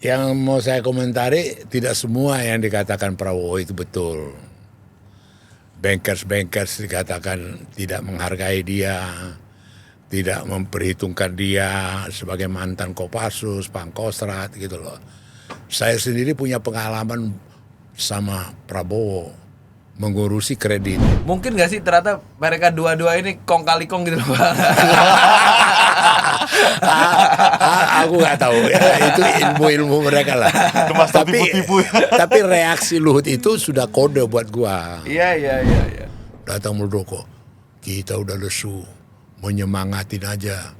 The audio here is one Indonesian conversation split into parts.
Yang mau saya komentari, tidak semua yang dikatakan Prabowo itu betul. Bankers dikatakan tidak menghargai dia, tidak memperhitungkan dia sebagai mantan Kopassus, Pangkostrat gitu loh. Saya sendiri punya pengalaman sama Prabowo mengurusi kredit. Mungkin gak sih ternyata mereka dua-dua ini kong kali kong gitu loh Bang? Aku nggak tahu ya, itu ilmu mereka lah. Tapi reaksi Luhut itu sudah kode buat gua. Iya. Datang Muldoko, kita udah lesu, menyemangatin aja.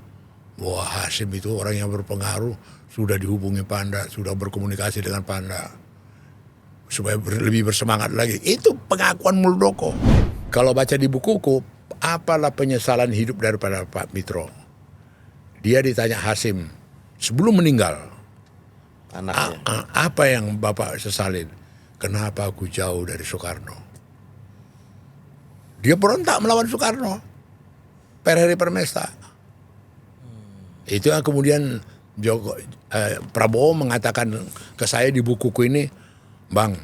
Wah, Hasim itu orang yang berpengaruh, sudah dihubungi Panda, sudah berkomunikasi dengan Panda supaya lebih bersemangat lagi. Itu pengakuan Muldoko. Kalau baca di bukuku, apalah penyesalan hidup daripada Pak Mitro. Dia ditanya Hasim sebelum meninggal, Anaknya. apa yang Bapak sesalin? Kenapa aku jauh dari Soekarno? Dia berontak melawan Soekarno per hari Permesta. Itu yang kemudian Prabowo mengatakan ke saya di bukuku ini, Bang,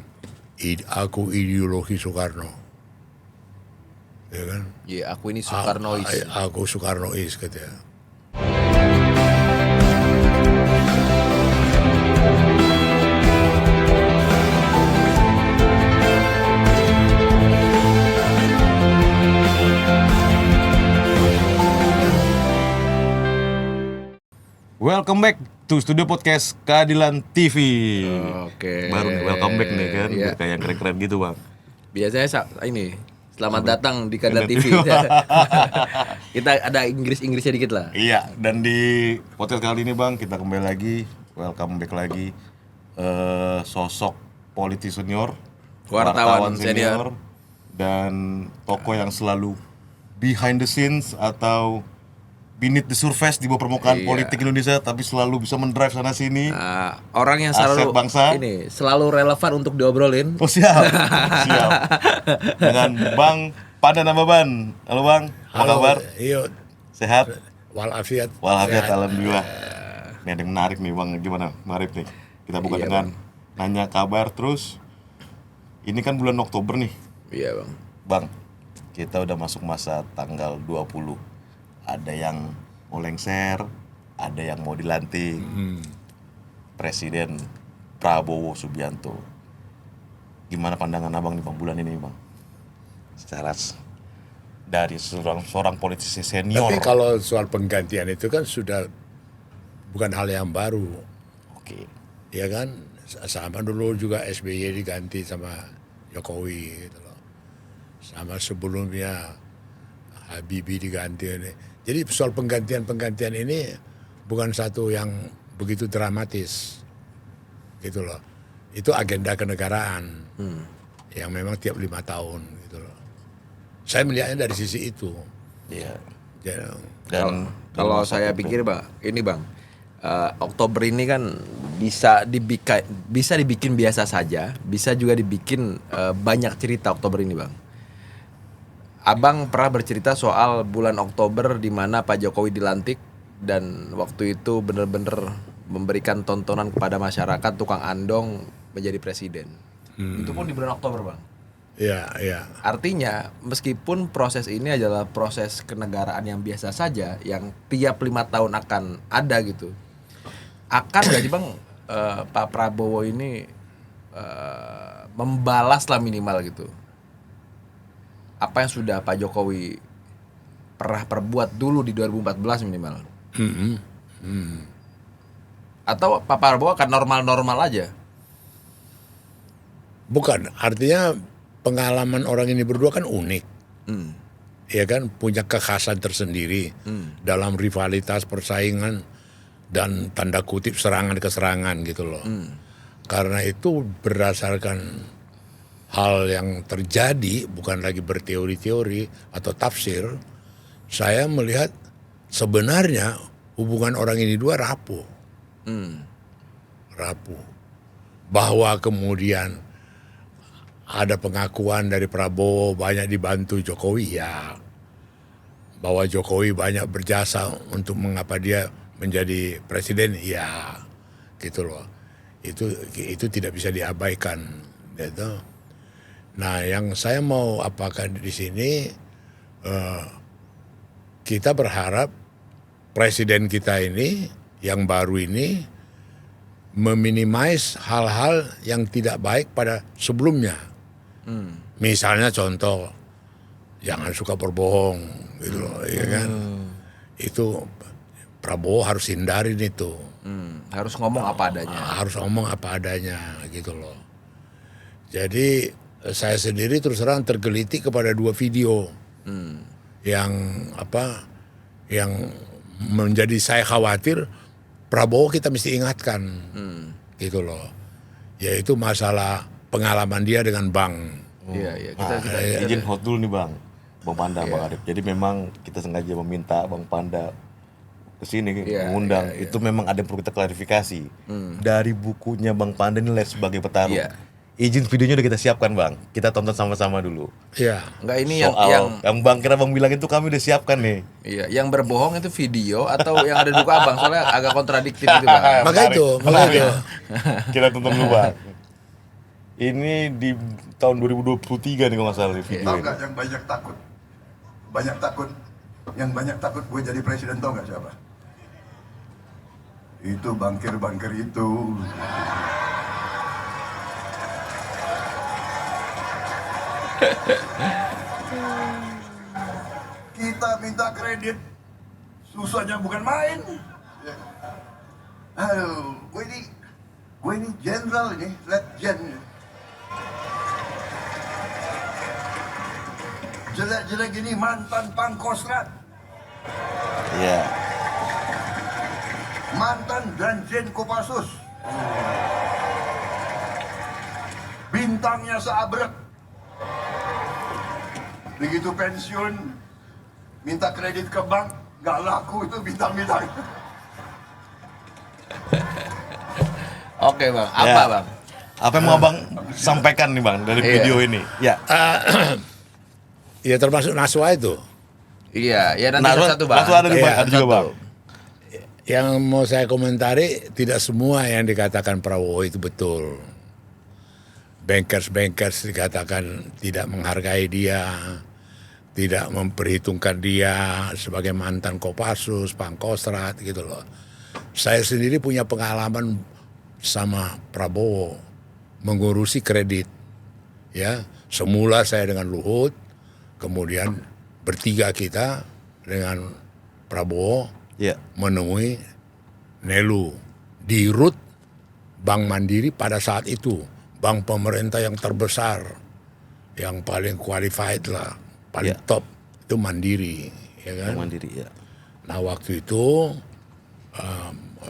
aku ideologi Soekarno. Ya kan? Iya, aku ini Soekarnois. Aku Soekarnois katanya. Welcome back to Studio Podcast Keadilan TV. Oke. Baru nih, welcome back nih kan, Iya. kayak yang keren-keren gitu Bang. Biasanya ini selamat datang di Keadilan TV. Kita ada Inggrisnya dikit lah. Iya, dan di podcast kali ini Bang, kita kembali lagi, welcome back lagi sosok politisi senior, Wartawan senior, dan tokoh yang selalu behind the scenes atau beneath the surface di bawah permukaan politik Indonesia, tapi selalu bisa mendrive sana sini. Orang yang Aset selalu bangsa. selalu relevan untuk diobrolin. Oh siap. Dengan Bang Panda Nababan. Halo Bang, apa kabar? Iya, Sehat? walafiat. Walafiat, alhamdulillah. Ini ada yang menarik nih Bang, gimana? Marip nih. Kita buka dengan nanya kabar terus. Ini kan bulan Oktober nih. Iya Bang. Bang, kita udah masuk masa tanggal 20. Ada yang mau lengser, ada yang mau dilantik. Presiden Prabowo Subianto. Gimana pandangan Abang di bulan ini, Bang? Secara dari seorang politisi senior. Tapi kalau soal penggantian itu kan sudah bukan hal yang baru. Oke. Ya kan, sama dulu juga SBY diganti sama Jokowi gitu loh. Sama sebelumnya Habibie diganti ini. Jadi soal penggantian ini bukan satu yang begitu dramatis gitu loh. Itu agenda kenegaraan yang memang tiap 5 tahun gitu loh. Saya melihatnya dari sisi itu. Iya. Ya, Dan Kalau saya pikir Bang, ini Bang, Oktober ini kan bisa dibikin biasa saja, bisa juga dibikin banyak cerita Oktober ini Bang. Abang pernah bercerita soal bulan Oktober di mana Pak Jokowi dilantik dan waktu itu benar-benar memberikan tontonan kepada masyarakat tukang andong menjadi presiden. Itu pun di bulan Oktober Bang. iya. Artinya meskipun proses ini adalah proses kenegaraan yang biasa saja, yang tiap 5 tahun akan ada gitu, akan nggak sih Bang Pak Prabowo ini membalas lah minimal gitu apa yang sudah Pak Jokowi pernah perbuat dulu di 2014 minimal. Atau Pak Prabowo akan normal-normal aja? Bukan, artinya pengalaman orang ini berdua kan unik. Ya kan, punya kekhasan tersendiri dalam rivalitas, persaingan, dan tanda kutip serangan ke serangan gitu loh. Karena itu berdasarkan hal yang terjadi, bukan lagi berteori-teori atau tafsir, saya melihat sebenarnya hubungan orang ini dua rapuh. Rapuh. Bahwa kemudian ada pengakuan dari Prabowo banyak dibantu Jokowi, ya. Bahwa Jokowi banyak berjasa untuk mengapa dia menjadi presiden, ya. Gitu loh. Itu tidak bisa diabaikan, gitu. Nah, yang saya mau apakan di sini, kita berharap presiden kita ini yang baru ini meminimais hal-hal yang tidak baik pada sebelumnya. Misalnya contoh, jangan suka berbohong, gitu loh, ya kan? Itu Prabowo harus hindarin itu. Harus ngomong apa adanya. Harus ngomong apa adanya, gitu loh. Jadi saya sendiri terus terang tergelitik kepada 2 video yang menjadi saya khawatir Prabowo kita mesti ingatkan, gitu loh. Yaitu masalah pengalaman dia dengan bank. Iya. Izin hot dulu nih Bang Panda, Bang Arif. Jadi memang kita sengaja meminta Bang Panda ke sini mengundang. Itu memang ada yang perlu kita klarifikasi. Dari bukunya Bang Panda ini sebagai petarung. Izin videonya udah kita siapkan Bang. Kita tonton sama-sama dulu. Iya. Enggak, ini yang Bang kira Bang bilang itu kami udah siapkan nih. Iya, yang berbohong itu video atau yang ada di buku Abang, soalnya agak kontradiktif itu Bang. Maka itu. Kita tonton dulu Bang. Ini di tahun 2023 nih kalau nggak salah video Tahu ini. nggak yang banyak takut? Yang banyak takut gue jadi presiden, tahu nggak siapa? Itu bangkir-bangkir itu. Kita minta kredit, susahnya bukan main. Aduh, gue ini jenderal ini, letjen. Jelek-jelek gini mantan Pangkostrat, Iya. mantan Danjen Kopassus, bintangnya seabrek. Begitu pensiun, minta kredit ke bank, nggak laku itu bintang-bintang. Oke Bang, apa Bang? Apa yang mau Abang sampaikan nih Bang dari video ini? Ya. Ya termasuk Naswa itu. Iya, ya nanti satu Bang. Langsung ada di Bang, Iya, ada juga Bang. Yang mau saya komentari, tidak semua yang dikatakan Prabowo itu betul. Bankers dikatakan tidak menghargai dia, tidak memperhitungkan dia sebagai mantan Kopassus, Pangkostrat, gitu loh. Saya sendiri punya pengalaman sama Prabowo mengurusi kredit. Ya, semula saya dengan Luhut, kemudian bertiga kita dengan Prabowo menemui Nelu di RUT Bank Mandiri pada saat itu, bank pemerintah yang terbesar, yang paling qualified lah, paling top itu Mandiri, ya kan? Bank Mandiri, ya. Nah waktu itu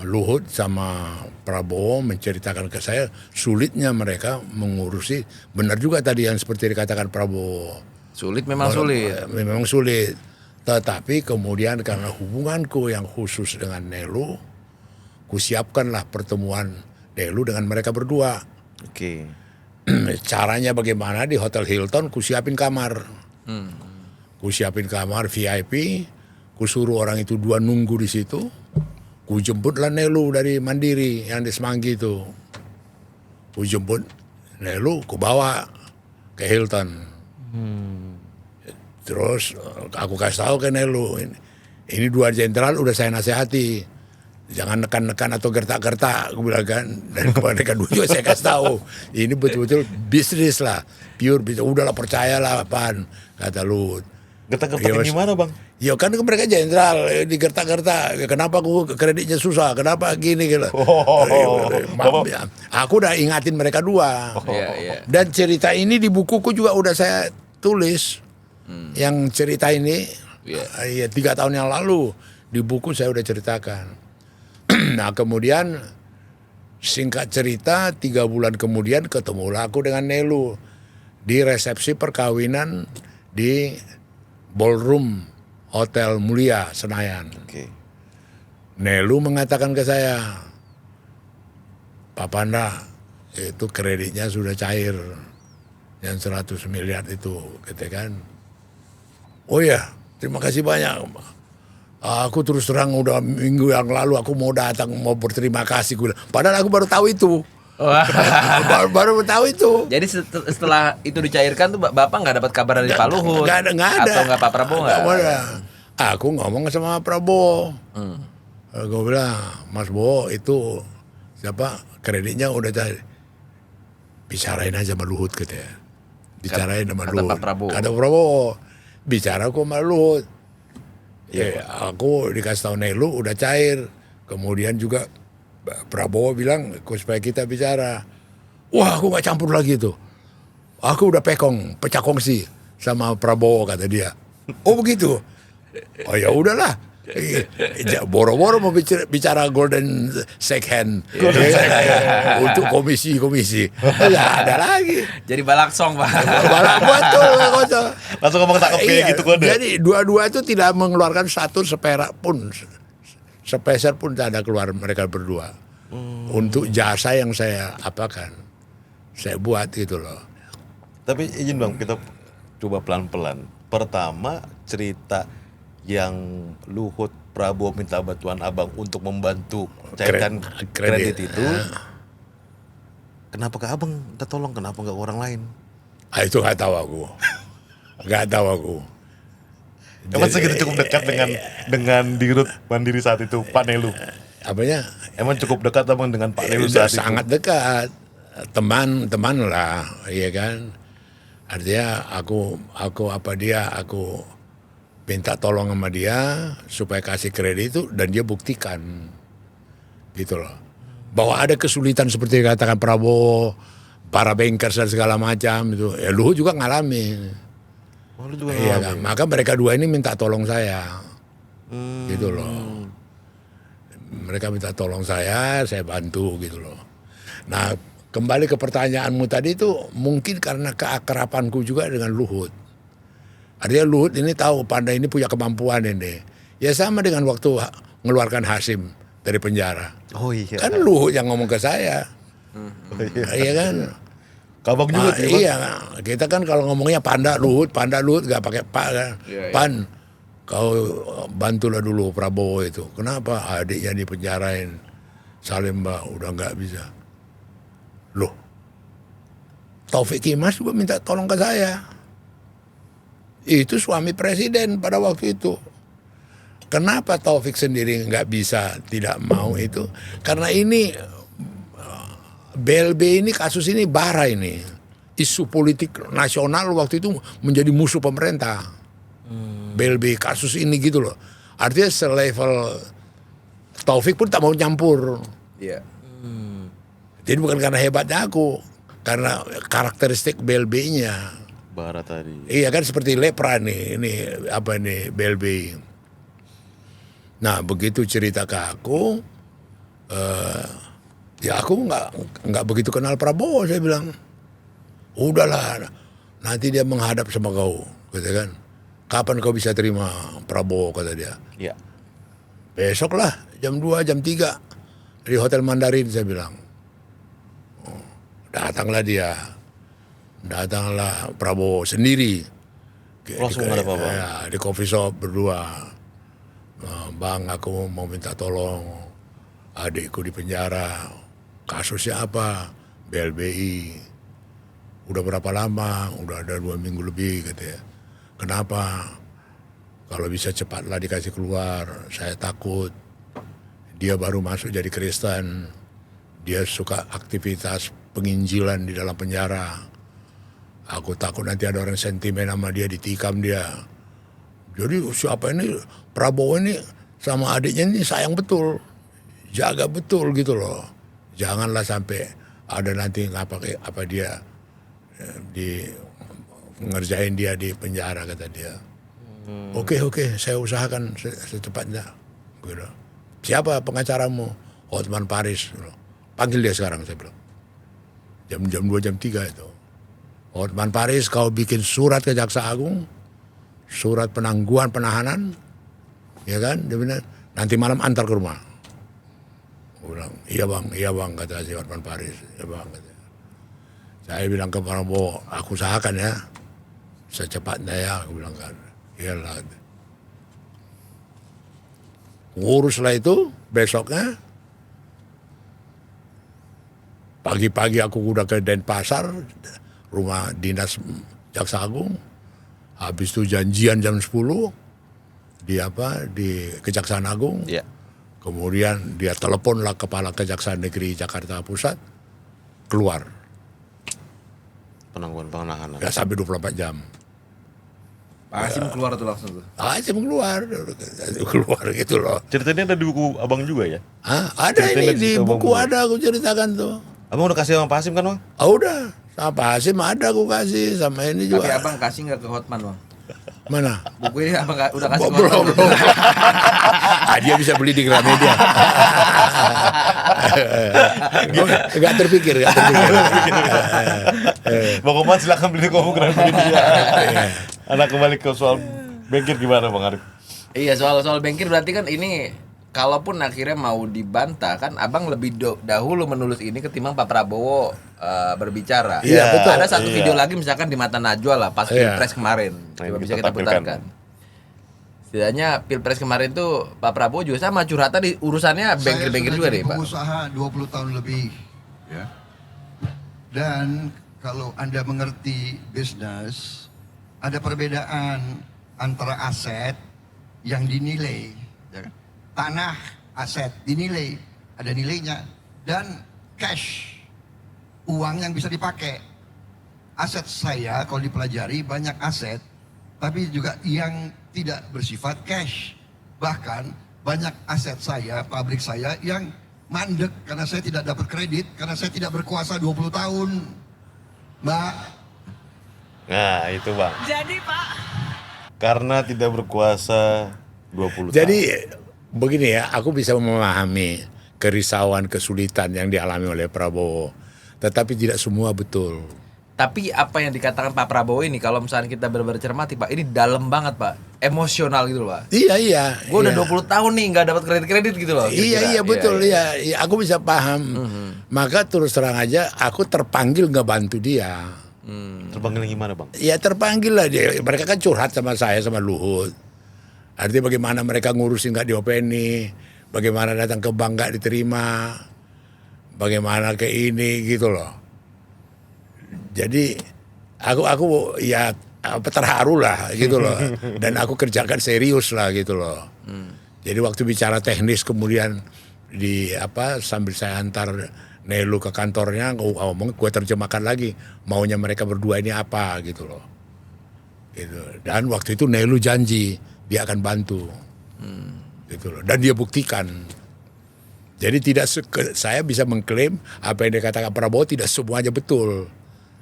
Luhut sama Prabowo menceritakan ke saya sulitnya mereka mengurusi, benar juga tadi yang seperti dikatakan Prabowo. Sulit memang sulit. Memang sulit. Tetapi kemudian karena hubunganku yang khusus dengan Nelu, kusiapkanlah pertemuan Nelu dengan mereka berdua. Oke. Caranya bagaimana? Di Hotel Hilton kusiapin kamar. Kusiapin kamar VIP, kusuruh orang itu 2 nunggu di situ. Kujemputlah Nelu dari Mandiri yang di Semanggi itu. Kujemput Nelu, kubawa ke Hilton. Terus aku kasih tahu ke Nelu, ini 2 jenderal udah saya nasihati, jangan nekan-nekan atau gertak-gertak, aku bilang kan. Dan kepada mereka juga saya kasih tahu, ini betul-betul bisnis lah, pure bisnis. Udahlah percayalah, Pan, kata Luhut. Gertak-gertaknya gimana Bang? Ya kan mereka jenderal digertak-gertak. Kenapa aku kreditnya susah? Kenapa gini gitu? Aku udah ingatin mereka 2. Iya. Dan cerita ini di bukuku juga udah saya tulis. Yang cerita ini ya 3 tahun yang lalu di buku saya udah ceritakan. Nah kemudian singkat cerita 3 bulan kemudian ketemulah aku dengan Nelu di resepsi perkawinan di Ballroom Hotel Mulia Senayan. Oke. Nelu mengatakan ke saya, Pak Panda, itu kreditnya sudah cair, yang 100 miliar itu, gitu kan. Oh ya, terima kasih banyak. Aku terus terang udah minggu yang lalu aku mau datang mau berterima kasih. Padahal aku baru tahu itu. Wah. baru tahu itu. Jadi setelah itu dicairkan tuh Bapak nggak dapat kabar dari Pak Luhut? Nggak ada. Atau nggak Pak Prabowo nggak? Nggak ada. Aku ngomong sama Prabowo. Gue bilang, Mas Bowo itu siapa kreditnya udah tadi. Bicarain aja sama Luhut katanya. Bicarain sama Kata Luhut. Pak Prabowo. Kata Prabowo. Bicara aku sama Luhut. Aku dikasih tahu Nelu udah cair. Kemudian juga Prabowo bilang supaya kita bicara. Wah, aku nggak campur lagi itu. Aku udah pecah kongsi sama Prabowo kata dia. Oh begitu. Oh ya udahlah. Boro-boro mau bicara golden second untuk komisi. Nggak ada lagi. Jadi balaksong Pak. Betul. Langsung ngomong tangkap kayak gitu kode. Jadi dua-dua itu tidak mengeluarkan satu seperak pun, sepeser pun tidak ada keluar mereka berdua untuk jasa yang saya saya buat gitu loh. Tapi izin Bang, kita coba pelan-pelan. Pertama, cerita yang Luhut Prabowo minta bantuan Abang untuk membantu cairkan kredit itu. Kenapa ke Abang minta tolong? Kenapa nggak ke orang lain? Itu nggak tahu aku. Emang segitu cukup dekat dengan Dirut Mandiri saat itu, Pak Nelu? Apanya? Emang cukup dekat Abang dengan Pak Nelu saat itu? Sangat dekat. Teman lah, iya kan. Artinya aku minta tolong sama dia supaya kasih kredit itu dan dia buktikan gitu loh bahwa ada kesulitan seperti yang katakan Prabowo, para bankers dan segala macam itu ya Luhut juga ngalamin. Oh, lu juga Iya ngalamin? kan, maka mereka dua ini minta tolong saya gitu loh, mereka minta tolong saya bantu gitu loh. Nah kembali ke pertanyaanmu tadi itu mungkin karena keakrabanku juga dengan Luhut. Artinya Luhut ini tahu Panda ini punya kemampuan ini. Ya sama dengan waktu mengeluarkan Hasim dari penjara. Oh iya. Kan Luhut yang ngomong ke saya. Iya kan? Kabang juga tuh, Bang. Iya, kita kan kalau ngomongnya Panda Luhut gak pakai Pak kan. Iya. Pan, kau bantulah dulu Prabowo itu. Kenapa adiknya dipenjarain? Salimba udah nggak bisa. Loh, Taufik Kimas juga minta tolong ke saya. Itu suami presiden pada waktu itu. Kenapa Taufik sendiri nggak bisa, tidak mau itu? Karena ini BLB ini kasus ini bara ini. Isu politik nasional waktu itu menjadi musuh pemerintah. BLB kasus ini gitu loh. Artinya selevel Taufik pun tak mau nyampur. Iya. Jadi bukan karena hebatnya aku, karena karakteristik BLB-nya. Bara tadi. Iya kan seperti lepra nih, ini BLB. Nah begitu cerita ke aku, ya aku nggak begitu kenal Prabowo, saya bilang, udahlah, nanti dia menghadap sama kau, kata kan, kapan kau bisa terima Prabowo, kata dia. Iya. Besok lah, jam 2, jam 3 di Hotel Mandarin, saya bilang. Datanglah dia. Datanglah Prabowo sendiri. Langsung ada apa-apa? Ya, di coffee shop berdua. Bang, aku mau minta tolong. Adikku di penjara. Kasusnya apa? BLBI. Udah berapa lama? Udah ada 2 minggu lebih katanya. Kenapa? Kalau bisa cepatlah dikasih keluar. Saya takut. Dia baru masuk jadi Kristen. Dia suka aktivitas penginjilan di dalam penjara. Aku takut nanti ada orang sentimen sama dia, ditikam dia. Jadi siapa ini, Prabowo ini sama adiknya ini sayang betul. Jaga betul gitu loh. Janganlah sampai ada nanti apa dia di ngerjain dia di penjara, kata dia. Oke, saya usahakan secepatnya. Gitu. Siapa pengacaramu? Hotman Paris. Panggil dia sekarang, saya bilang. Jam 2, jam 3 itu. Hotman Paris, kau bikin surat ke Jaksa Agung, surat penangguhan penahanan, ya kan? Dia bilang, nanti malam antar ke rumah. Aku bilang, iya bang, kata si Hotman Paris, iya bang. Kata. Saya bilang ke Prabowo, aku usahakan ya, secepatnya ya, aku bilang kan, iyalah. Nguruslah itu, besoknya, Pagi-pagi aku udah ke Denpasar, rumah dinas Jaksa Agung. Habis itu janjian jam 10 di Kejaksaan Agung. Iya. Kemudian dia teleponlah Kepala Kejaksaan Negeri Jakarta Pusat, keluar. Penangguhan penahanan. Gak sampai 24 jam. Pak Hasim keluar tuh langsung tuh. Asim keluar gitu loh. Ceritanya ada di buku abang juga ya? Hah? Ada Ceritanya ini di cerita buku Bang. ada aku ceritakan tuh. Abang udah kasih sama Pak Hasim kan bang? Udah, sama Pak Hasim ada aku kasih, sama ini Tapi juga. abang kasih nggak ke Hotman bang? Mana? Buku ini abang udah kasih ke Belum, Hotman? belum. Dia bisa beli di Gramedia. Gak terpikir. Bang Oman silakan beli kopi Gramedia. Anak kembali ke soal bengkir gimana Bang Arif? Iya soal bengkir berarti kan ini kalaupun akhirnya mau dibantah kan abang lebih dahulu menulis ini ketimbang Pak Prabowo berbicara. Iya, betul. Ada satu video lagi misalkan di Mata Najwa lah pas Iya. Pilpres kemarin. Coba Yang bisa kita kita tampilkan. putarkan. Setidaknya Pilpres kemarin tuh Pak Prabowo juga sama curhatan di urusannya bengkir-bengkir juga deh Pak. Pengusaha 20 tahun lebih, ya. Dan kalau Anda mengerti bisnis, ada perbedaan antara aset yang dinilai, ya kan? Tanah aset dinilai, ada nilainya, dan cash, uang yang bisa dipakai. Aset saya kalau dipelajari banyak aset, tapi juga yang tidak bersifat cash. Bahkan banyak aset saya, pabrik saya yang mandek karena saya tidak dapat kredit, karena saya tidak berkuasa 20 tahun. Mbak, Nah itu bang. Jadi Pak, Karena tidak berkuasa 20 Jadi tahun. begini ya, aku bisa memahami kerisauan, kesulitan yang dialami oleh Prabowo. Tetapi tidak semua betul. Tapi apa yang dikatakan Pak Prabowo ini kalau misalnya kita benar-benar cermati Pak, ini dalam banget Pak, emosional gitu loh Pak. Iya. Gue udah iya. 20 tahun nih nggak dapat kredit gitu loh. Iya betul iya. Aku bisa paham. Maka terus terang aja aku terpanggil ngebantu dia. Terpanggil gimana bang? Ya terpanggil lah dia. Mereka kan curhat sama saya sama Luhut. Artinya bagaimana mereka ngurusin nggak diopeni, bagaimana datang ke bank nggak diterima, bagaimana ke ini gitu loh. Jadi aku ya terharu lah gitu loh. Dan aku kerjakan serius lah gitu loh. Jadi waktu bicara teknis kemudian sambil saya antar Nelu ke kantornya, gue terjemahkan lagi maunya mereka berdua ini apa gitu loh. Gitu. Dan waktu itu Nelu janji dia akan bantu, gitu loh. Dan dia buktikan. Jadi saya bisa mengklaim apa yang dikatakan Prabowo tidak semuanya betul.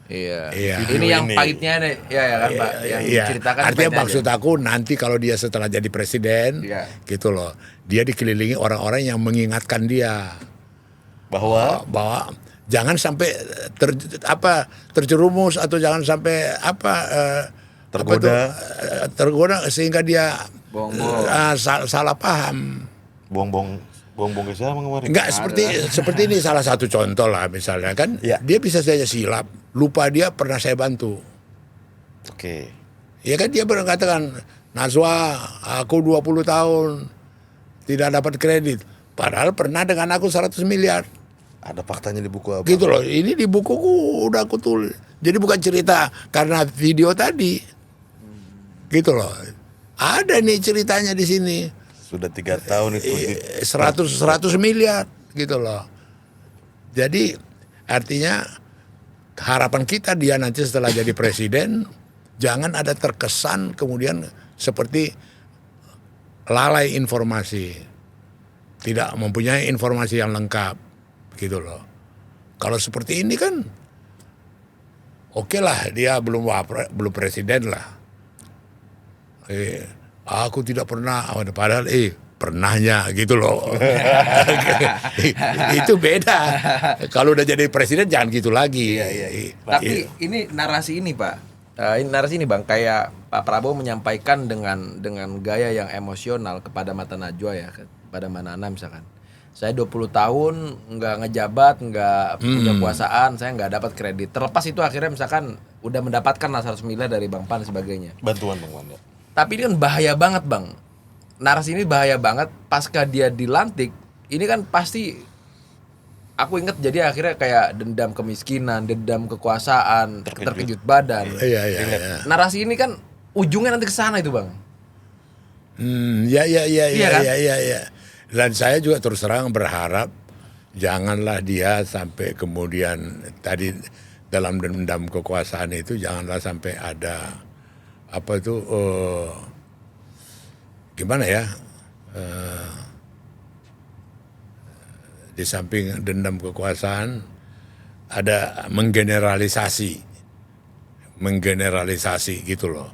Iya. Iya. Ini yang Ini. pahitnya deh, ya kan Pak, yang Iya. diceritakan. Artinya pahitnya maksud aja. aku nanti kalau dia setelah jadi presiden, Iya. gitu loh, dia dikelilingi orang-orang yang mengingatkan dia Bahwa bahwa jangan sampai terjerumus atau jangan sampai Tergoda. tergoda sehingga dia Bohong-bohong. salah paham. buang-buang ke siapa kemarin? Enggak seperti ini salah satu contoh lah misalnya kan, Iya. dia bisa saja silap, lupa dia pernah saya bantu. Oke. Ya kan dia pernah katakan, Najwa, aku 20 tahun tidak dapat kredit. Padahal pernah dengan aku 100 miliar. Ada faktanya di buku abang. Gitu loh, ini di bukuku udah aku tulis. Jadi bukan cerita karena video tadi. Gitu loh. Ada nih ceritanya di sini. Sudah 3 tahun itu. 100 miliar gitu loh. Jadi artinya harapan kita dia nanti setelah jadi presiden jangan ada terkesan kemudian seperti lalai informasi, tidak mempunyai informasi yang lengkap gitu loh. Kalau seperti ini kan oke lah, dia belum presiden lah. Aku tidak pernah, padahal pernahnya gitu loh. Itu beda. Kalau udah jadi presiden jangan gitu lagi. Tapi ini narasi ini Pak, ini narasi ini Bang, kayak Pak Prabowo menyampaikan dengan gaya yang emosional kepada Mata Najwa ya, kepada Manana misalkan. Saya 20 tahun nggak ngejabat, nggak punya kuasaan, saya nggak dapat kredit. Terlepas itu akhirnya misalkan udah mendapatkan 100 miliar dari Bang Pan dan sebagainya. Bantuan Bang Wanda. Tapi ini kan bahaya banget Bang. Narasi ini bahaya banget pasca dia dilantik. Ini kan pasti aku inget jadi akhirnya kayak dendam kemiskinan, dendam kekuasaan, terkejut badan. Iya. Narasi ini kan ujungnya nanti ke sana itu, Bang. Iya kan? Iya. Dan saya juga terus terang berharap janganlah dia sampai kemudian tadi dalam dendam kekuasaan itu janganlah sampai ada apa itu gimana ya di samping dendam kekuasaan ada menggeneralisasi gitu loh.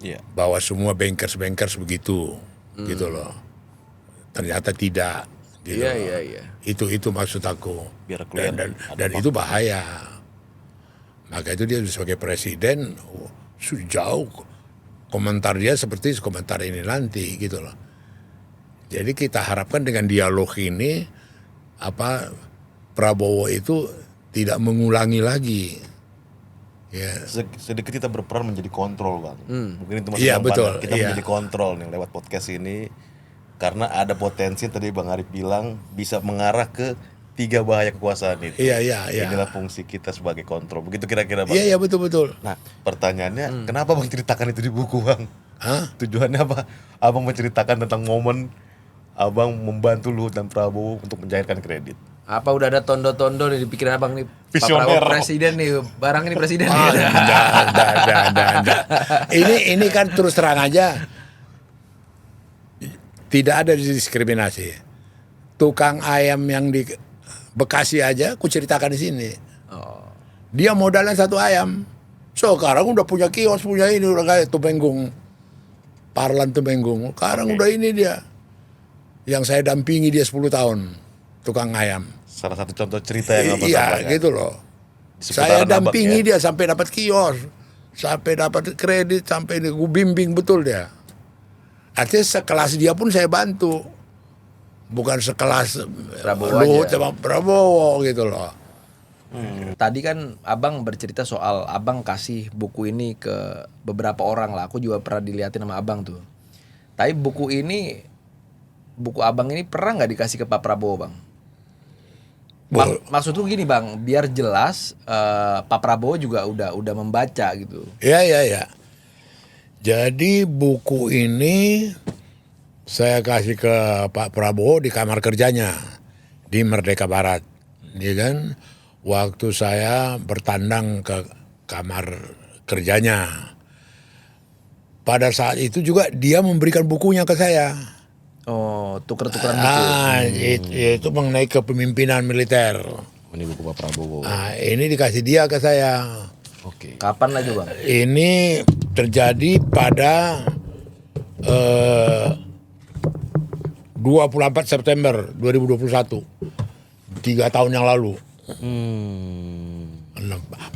Iya. Bahwa semua bankers begitu gitu loh. Ternyata tidak gitu. Iya. Itu maksud aku. Biar kelihatan dan ada itu bahaya. Maka itu dia sebagai presiden jauh komentar dia seperti komentar ini nanti gitu loh. Jadi kita harapkan dengan dialog ini Prabowo itu tidak mengulangi lagi. Ya. Sedikit kita berperan menjadi kontrol, Bang. Mungkin itu maksud Iya, Bang betul. Panda. Kita Iya. menjadi kontrol nih lewat podcast ini karena ada potensi tadi Bang Arif bilang bisa mengarah ke 3 bahaya kekuasaan itu. Iya. Inilah fungsi kita sebagai kontrol. Begitu kira-kira, Bang. Iya betul. Nah, pertanyaannya kenapa Bang ceritakan itu di buku, Bang? Hah? Tujuannya apa? Abang menceritakan tentang momen Abang membantu Luhut dan Prabowo untuk mencairkan kredit. Apa udah ada tondo-tondo nih di pikiran Abang nih? Pak Visioner. Prabowo presiden nih, barang ini presiden. Enggak. Ini kan terus terang aja tidak ada diskriminasi. Tukang ayam yang di Bekasi aja aku ceritakan di sini. Dia modalnya 1 ayam. Sekarang udah punya kios, punya ini udah kayak Tumenggung. Parlan Tumenggung. Sekarang udah ini dia. Yang saya dampingi dia 10 tahun. Tukang ayam. Salah satu contoh cerita yang Abang Iya sampaikan. gitu loh. Di Saya seputaran dampingi Abang, ya? dia sampai dapat kios, sampai dapat kredit, sampai gue bimbing betul dia. Artinya sekelas dia pun saya bantu, bukan sekelas Prabowo Luhut aja. sama Prabowo gitu loh. Tadi kan Abang bercerita soal Abang kasih buku ini ke beberapa orang lah. Aku juga pernah dilihatin sama Abang tuh. Tapi buku Abang ini pernah nggak dikasih ke Pak Prabowo, Bang? Maksud tuh gini, Bang, biar jelas Pak Prabowo juga udah membaca gitu. Iya. Jadi buku ini saya kasih ke Pak Prabowo di kamar kerjanya di Merdeka Barat, ya kan? Waktu saya bertandang ke kamar kerjanya. Pada saat itu juga dia memberikan bukunya ke saya. Oh, tuker-tukeran buku. Itu mengenai kepemimpinan militer. Ini buku Pak Prabowo. Ini dikasih dia ke saya. Oke. Kapan lagi, Bang? Ini terjadi pada 24 September 2021. 3 tahun yang lalu.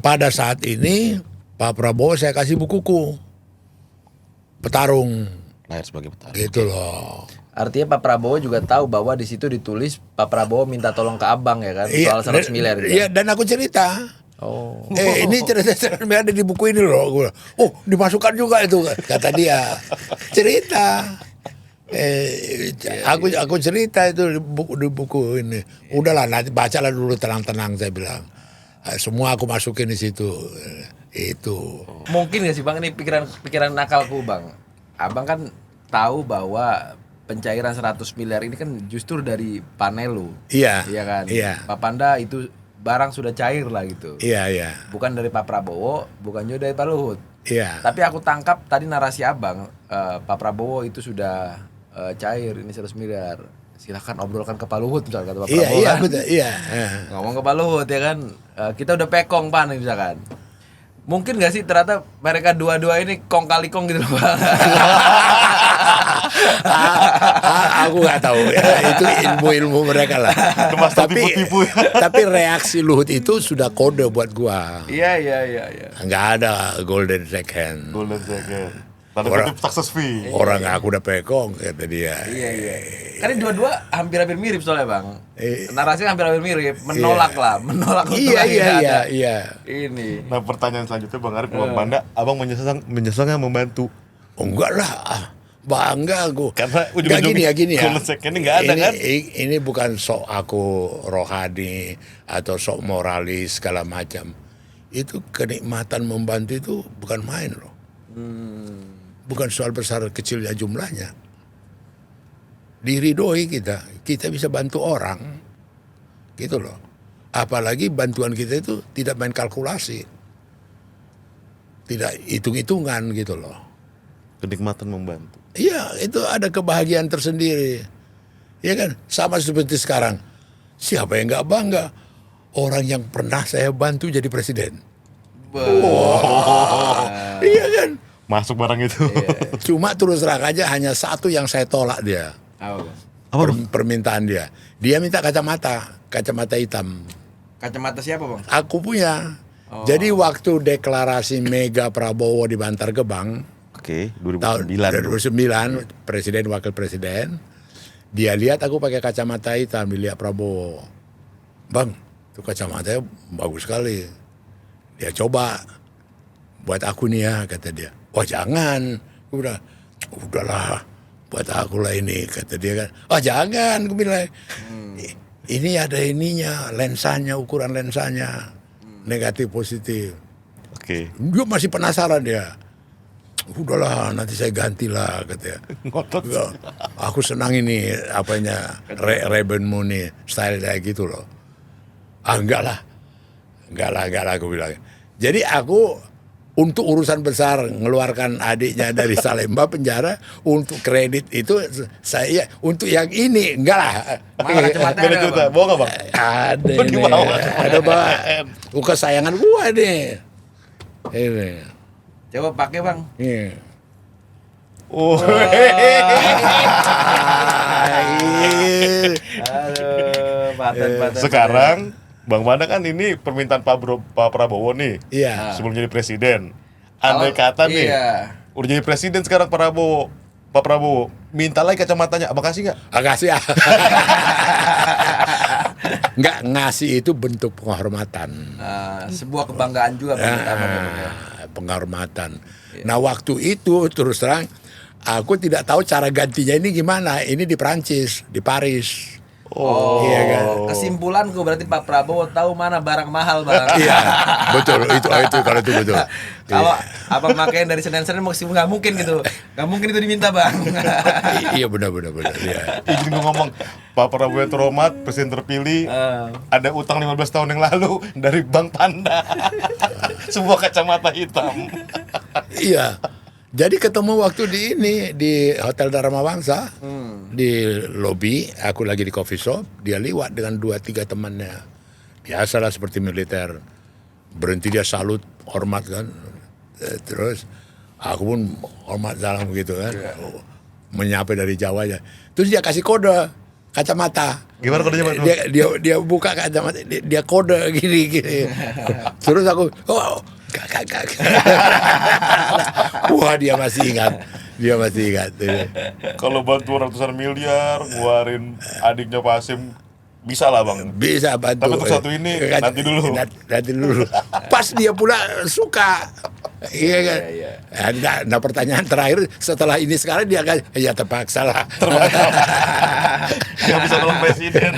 Pada saat ini Pak Prabowo saya kasih bukuku. Petarung. Lahir sebagai petarung. Gitu loh. Artinya Pak Prabowo juga tahu bahwa di situ ditulis Pak Prabowo minta tolong ke Abang ya kan soal 100 miliar. Gitu. Iya, dan aku cerita. Oh. Ini cerita ada di buku ini loh. Gua, dimasukkan juga itu kata dia. Cerita. Aku cerita itu di buku ini. Udahlah nanti bacalah dulu tenang-tenang saya bilang. Semua aku masukin di situ. Itu. Mungkin gak sih Bang ini pikiran nakalku Bang. Abang kan tahu bahwa pencairan 100 miliar ini kan justru dari Panelu. Iya. Iya kan? Iya. Pak Panda itu barang sudah cair lah gitu. Iya. Bukan dari Pak Prabowo, bukan juga dari Pak Luhut. Iya. Tapi aku tangkap tadi narasi Abang, Pak Prabowo itu sudah cair ini 100 miliar. Silahkan obrolkan ke Pak Luhut misalkan kata Pak Prabowo Iya, kan. betul. Iya. Ngomong ke Pak Luhut ya kan. Kita udah pekong Pan misalkan. Mungkin gak sih ternyata mereka dua-dua ini kong kali kong gitu loh Pak. Aku nggak tahu ya, itu ilmu mereka lah. Tapi reaksi Luhut itu sudah kode buat gua. Iya. Nggak ada golden second. Golden second. Tanda Orang- kutip success fee. Orang aku udah pekong kata dia. Iya. Kan ini dua-dua hampir-hampir mirip soalnya Bang. Eh. Narasinya hampir-hampir mirip, menolak lah, menolak untuk lagi nggak ada. Iya. Ini. Nah pertanyaan selanjutnya Bang Arif, Bang Panda, abang menyesal nggak membantu? Oh, enggak lah. Bangga aku. Karena Nggak, gini ya. Kulesek ini nggak ada kan? Ini bukan sok aku rohani atau sok moralis segala macam. Itu kenikmatan membantu itu bukan main loh. Bukan soal besar kecilnya jumlahnya. Diridoi kita bisa bantu orang, gitu loh. Apalagi bantuan kita itu tidak main kalkulasi, tidak hitung-hitungan gitu loh. Kenikmatan membantu. Iya, itu ada kebahagiaan tersendiri. Ya kan, sama seperti sekarang. Siapa yang nggak bangga? Orang yang pernah saya bantu jadi presiden. Iya kan? Masuk barang itu. Cuma terus terang aja hanya satu yang saya tolak dia. Permintaan dia. Dia minta kacamata hitam. Kacamata siapa bang? Aku punya. Jadi waktu deklarasi Mega Prabowo di Bantar Gebang, Oke, tahun 2009 presiden wakil presiden, dia lihat aku pakai kacamata hitam, dilihat Prabowo. Bang, itu kacamatanya bagus sekali. Dia coba buat aku nih ya, kata dia. Wah jangan, udahlah buat aku lah ini, kata dia kan. Oh jangan, aku bilang. Ini ada ininya, lensanya, ukuran lensanya, negatif positif. Oke. Dia masih penasaran dia. Udahlah, nanti saya gantilah, katanya. Ngotot. Ya, aku senang ini apanya Ray-Banmu nih, style kayak gitu loh. Enggak lah, aku bilang. Jadi aku untuk urusan besar ngeluarkan adiknya dari Salemba penjara, untuk kredit itu saya, untuk yang ini enggak lah. Mana kacamata ada Juta, bang? bawa nggak bang? Ada Oh, di ini, bawah. ada bang. Kesayangan gua nih. Ini. Coba pakai bang. Iya. Oh. Aduh, paten. Sekarang Bang Manda kan ini permintaan Pak Prabowo nih. Iya. Sebelum jadi presiden. Andai kata nih, Iya. udah jadi presiden sekarang Pak Prabowo, minta lagi kacamatanya, abang kasih nggak? Makasih ya. Nggak, ngasih itu bentuk penghormatan. Sebuah kebanggaan juga bang. Penghormatan. Nah waktu itu terus terang aku tidak tahu cara gantinya ini gimana. Ini di Prancis, di Paris. Iya kan. Kesimpulanku berarti Pak Prabowo tahu mana barang mahal bang. Iya, betul. Itu kalau itu betul. Kalau abang makaiin dari Senin nggak mungkin gitu, nggak mungkin itu diminta bang. Iya benar. Iya. Izin gue ngomong, Pak Prabowo yang terhormat, presiden terpilih, ada utang 15 tahun yang lalu dari Bank Panda. Sebuah kacamata hitam. Iya. Jadi ketemu waktu di Hotel Dharma Wangsa, di lobi, aku lagi di coffee shop, dia lewat dengan 2-3 temannya. Biasalah seperti militer. Berhenti dia salut, hormat kan. Terus aku pun hormat salam gitu kan. Menyapa dari Jawa aja. Terus dia kasih kode kacamata. Gimana kodenya Pak? Dia buka kacamata, dia kode gini. Terus aku, Kak. Wah dia masih ingat. Kalau bantu ratusan miliar, ngeluarin adiknya Pak Hasim, bisa lah bang. Bisa bantu. Tapi untuk satu ini, nanti dulu. Nanti dulu. Pas dia pula suka. Iya kan. Nah pertanyaan terakhir setelah ini sekarang dia kan, ya terpaksa lah. Yang bisa nolong presiden.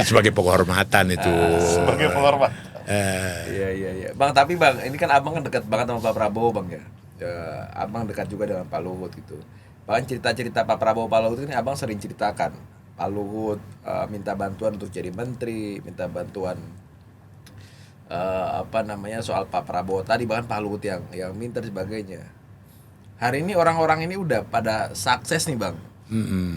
Sebagai penghormatan itu. Sebagai penghormat. Iya. Bang, tapi bang, ini kan abang kan dekat banget sama Pak Prabowo bang ya. Abang dekat juga dengan Pak Luhut gitu. Bahkan cerita-cerita Pak Prabowo, Pak Luhut ini abang sering ceritakan. Pak Luhut minta bantuan untuk jadi menteri, minta bantuan soal Pak Prabowo tadi, bahkan Pak Luhut yang minta dan sebagainya. Hari ini orang-orang ini udah pada sukses nih bang.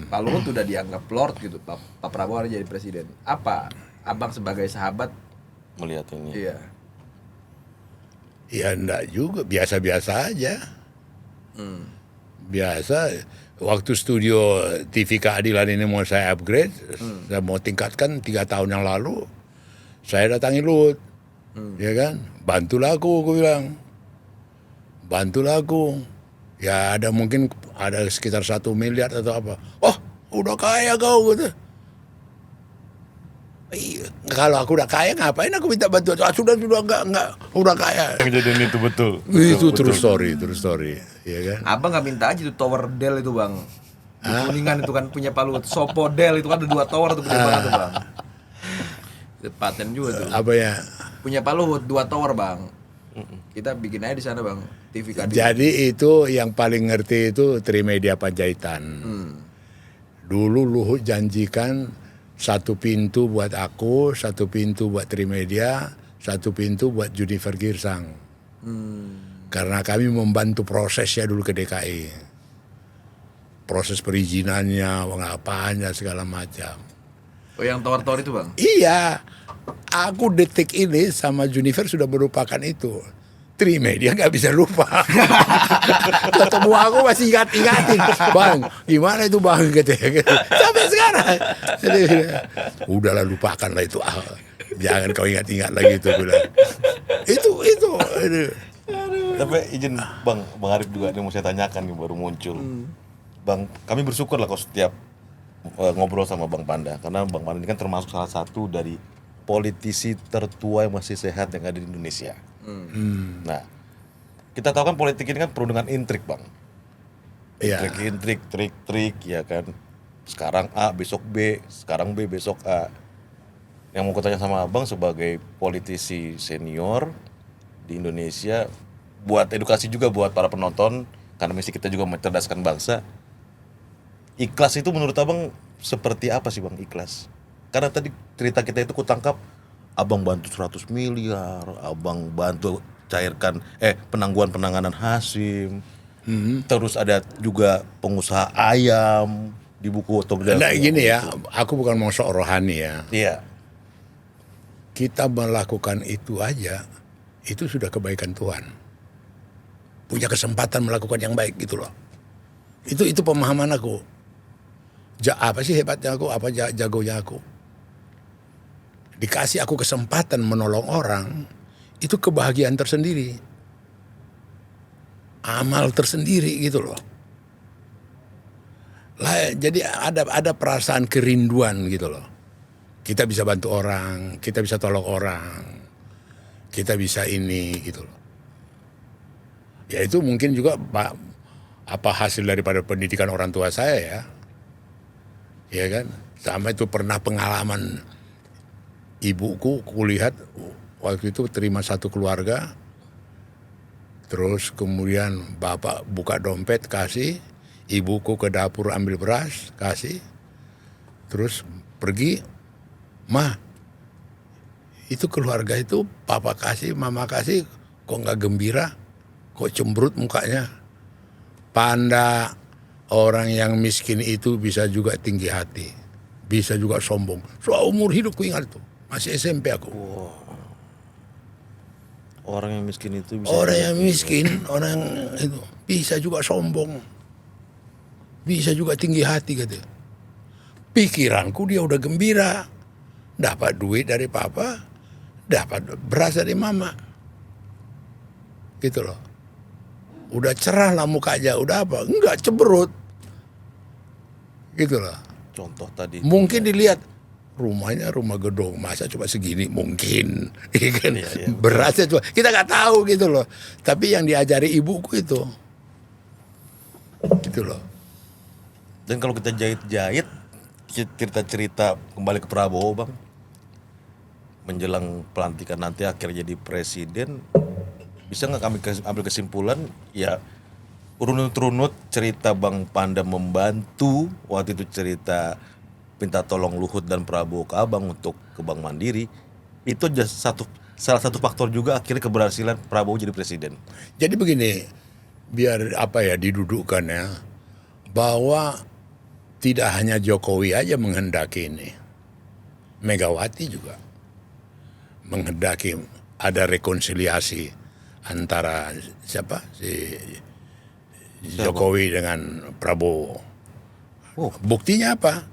Pak Luhut udah dianggap lord gitu, Pak Prabowo harus jadi presiden. Apa abang sebagai sahabat Melihat ini. iya? Ya enggak juga, biasa-biasa aja. Biasa. Waktu studio TV Keadilan ini mau saya upgrade, saya mau tingkatkan 3 tahun yang lalu, saya datangi Luhut, ya kan, bantulah aku bilang, bantulah aku. Ya ada mungkin ada sekitar 1 miliar atau apa. Oh, udah kaya kau gitu. Kalau aku udah kaya ngapain aku minta bantuan? Sudah enggak, udah kaya. Kejadian itu betul. Itu true story. ya kan? Abang nggak minta aja tuh tower Dell itu bang. Di Kuningan itu kan punya Paluhut. Sopo Dell itu kan ada 2 tower tuh gede banget tuh bang. Itu paten juga tuh. Apa ya? Punya Paluhut 2 tower bang. Kita bikin aja di sana bang. TV Kadin. Jadi itu yang paling ngerti itu Trimedia Panjaitan. Dulu Luhut janjikan 1 pintu buat aku, 1 pintu buat Trimedia, 1 pintu buat Junifer Girsang. Karena kami membantu prosesnya dulu ke DKI. Proses perizinannya, pengapaannya segala macam. Oh yang tower-tower itu bang? Iya, aku detik ini sama Junifer sudah melupakan itu. Trimedia nggak bisa lupa. Ketemu aku masih ingatin, bang, gimana itu bang? Gitu. Sampai sekarang. Jadi, udahlah lupakanlah itu. Jangan kau ingat-ingat lagi itu bilang. Itu. Tapi izin Bang Arif juga nih mau saya tanyakan nih baru muncul. Bang, kami bersyukur lah kalau setiap ngobrol sama Bang Panda, karena Bang Panda ini kan termasuk salah satu dari politisi tertua yang masih sehat yang ada di Indonesia. Nah, kita tahu kan politik ini kan penuh dengan intrik Bang. Iya. Intrik, trik, ya kan. Sekarang A, besok B, sekarang B, besok A. Yang mau kutanya sama Abang sebagai politisi senior di Indonesia, buat edukasi juga buat para penonton, karena misi kita juga mencerdaskan bangsa. Ikhlas itu menurut Abang seperti apa sih Bang ikhlas? Karena tadi cerita kita itu kutangkap Abang bantu 100 miliar, Abang bantu cairkan penangguhan Hasim. Terus ada juga pengusaha ayam di buku otobiografi. Nah gini ya, aku bukan mau sok rohani ya. Iya. Kita melakukan itu aja, itu sudah kebaikan Tuhan. Punya kesempatan melakukan yang baik gitu loh. Itu pemahaman aku. Apa sih hebatnya aku, apa jagonya aku. Dikasih aku kesempatan menolong orang, itu kebahagiaan tersendiri. Amal tersendiri gitu loh. Jadi ada perasaan kerinduan gitu loh. Kita bisa bantu orang, kita bisa tolong orang, kita bisa ini gitu loh. Ya itu mungkin juga apa hasil daripada pendidikan orang tua saya ya. Ya kan, sama itu pernah pengalaman ibuku, kulihat waktu itu terima 1 keluarga, terus kemudian bapak buka dompet kasih, ibuku ke dapur ambil beras kasih, terus pergi, mah itu keluarga itu papa kasih, mama kasih, kok nggak gembira, kok cemberut mukanya. Panda. Orang yang miskin itu bisa juga tinggi hati, bisa juga sombong. Seumur hidupku ingat tuh, masih SMP aku. Wow. Orang yang miskin itu bisa. Orang yang miskin, orang itu bisa juga sombong, bisa juga tinggi hati gitu. Pikiranku dia udah gembira, dapat duit dari papa, dapat beras dari mama, gitu loh. Udah cerah lah mukanya, udah apa? Enggak cemberut. Gitu loh. Contoh tadi. Mungkin dilihat rumahnya rumah gedung, masa cuma segini mungkin, kan? Iya. Berasnya cuma kita nggak tahu gitu loh. Tapi yang diajari ibuku itu, gitu loh. Dan kalau kita jahit-jahit cerita-cerita kembali ke Prabowo Bang, menjelang pelantikan nanti akhirnya jadi presiden, bisa nggak kami ambil kesimpulan ya runut-runut cerita Bang Panda membantu waktu itu cerita minta tolong Luhut dan Prabowo ke Abang untuk ke Bank Mandiri, itu salah satu faktor juga akhirnya keberhasilan Prabowo jadi presiden. Jadi begini, biar apa ya didudukkan ya, bahwa tidak hanya Jokowi aja menghendaki ini, Megawati juga menghendaki ada rekonsiliasi antara siapa si Jokowi dengan Prabowo. Buktinya apa?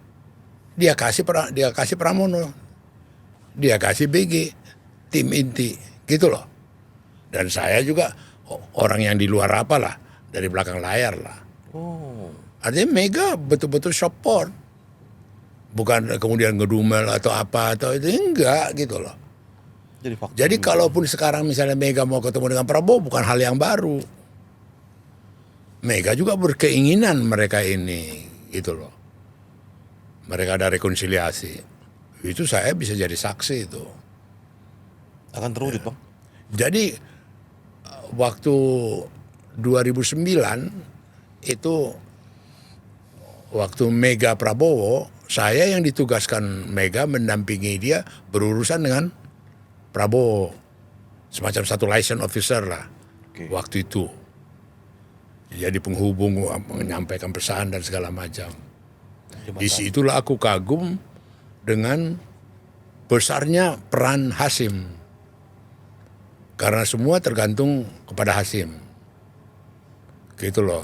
Dia kasih Pramono, dia kasih BG, tim inti, gitu loh. Dan saya juga orang yang di luar apalah, dari belakang layar lah. Artinya Mega betul-betul support, bukan kemudian ngedumel atau apa atau itu enggak gitu loh. Jadi kalaupun sekarang misalnya Mega mau ketemu dengan Prabowo bukan hal yang baru. Mega juga berkeinginan mereka ini, gitu loh. Mereka ada rekonsiliasi. Itu saya bisa jadi saksi itu. Akan terwujud Bang. Jadi waktu 2009 itu waktu Mega Prabowo, saya yang ditugaskan Mega mendampingi dia berurusan dengan Prabowo. Semacam satu liaison officer lah waktu itu. Jadi penghubung, menyampaikan pesan dan segala macam. Di situlah aku kagum dengan besarnya peran Hasim. Karena semua tergantung kepada Hasim. Gitu loh.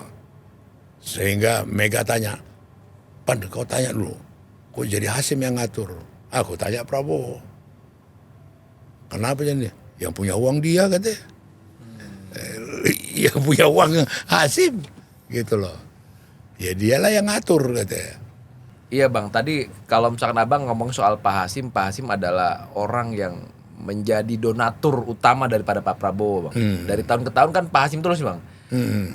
Sehingga Mega tanya, Pan kau tanya dulu, kok jadi Hasim yang ngatur? Aku tanya Prabowo. Kenapa jadi? Yang punya uang dia katanya. Yang punya uang Hasim. Gitu loh. Ya dialah yang ngatur katanya. Iya bang, tadi kalau misalkan abang ngomong soal Pak Hasim adalah orang yang menjadi donatur utama daripada Pak Prabowo bang. Dari tahun ke tahun kan Pak Hasim terus bang.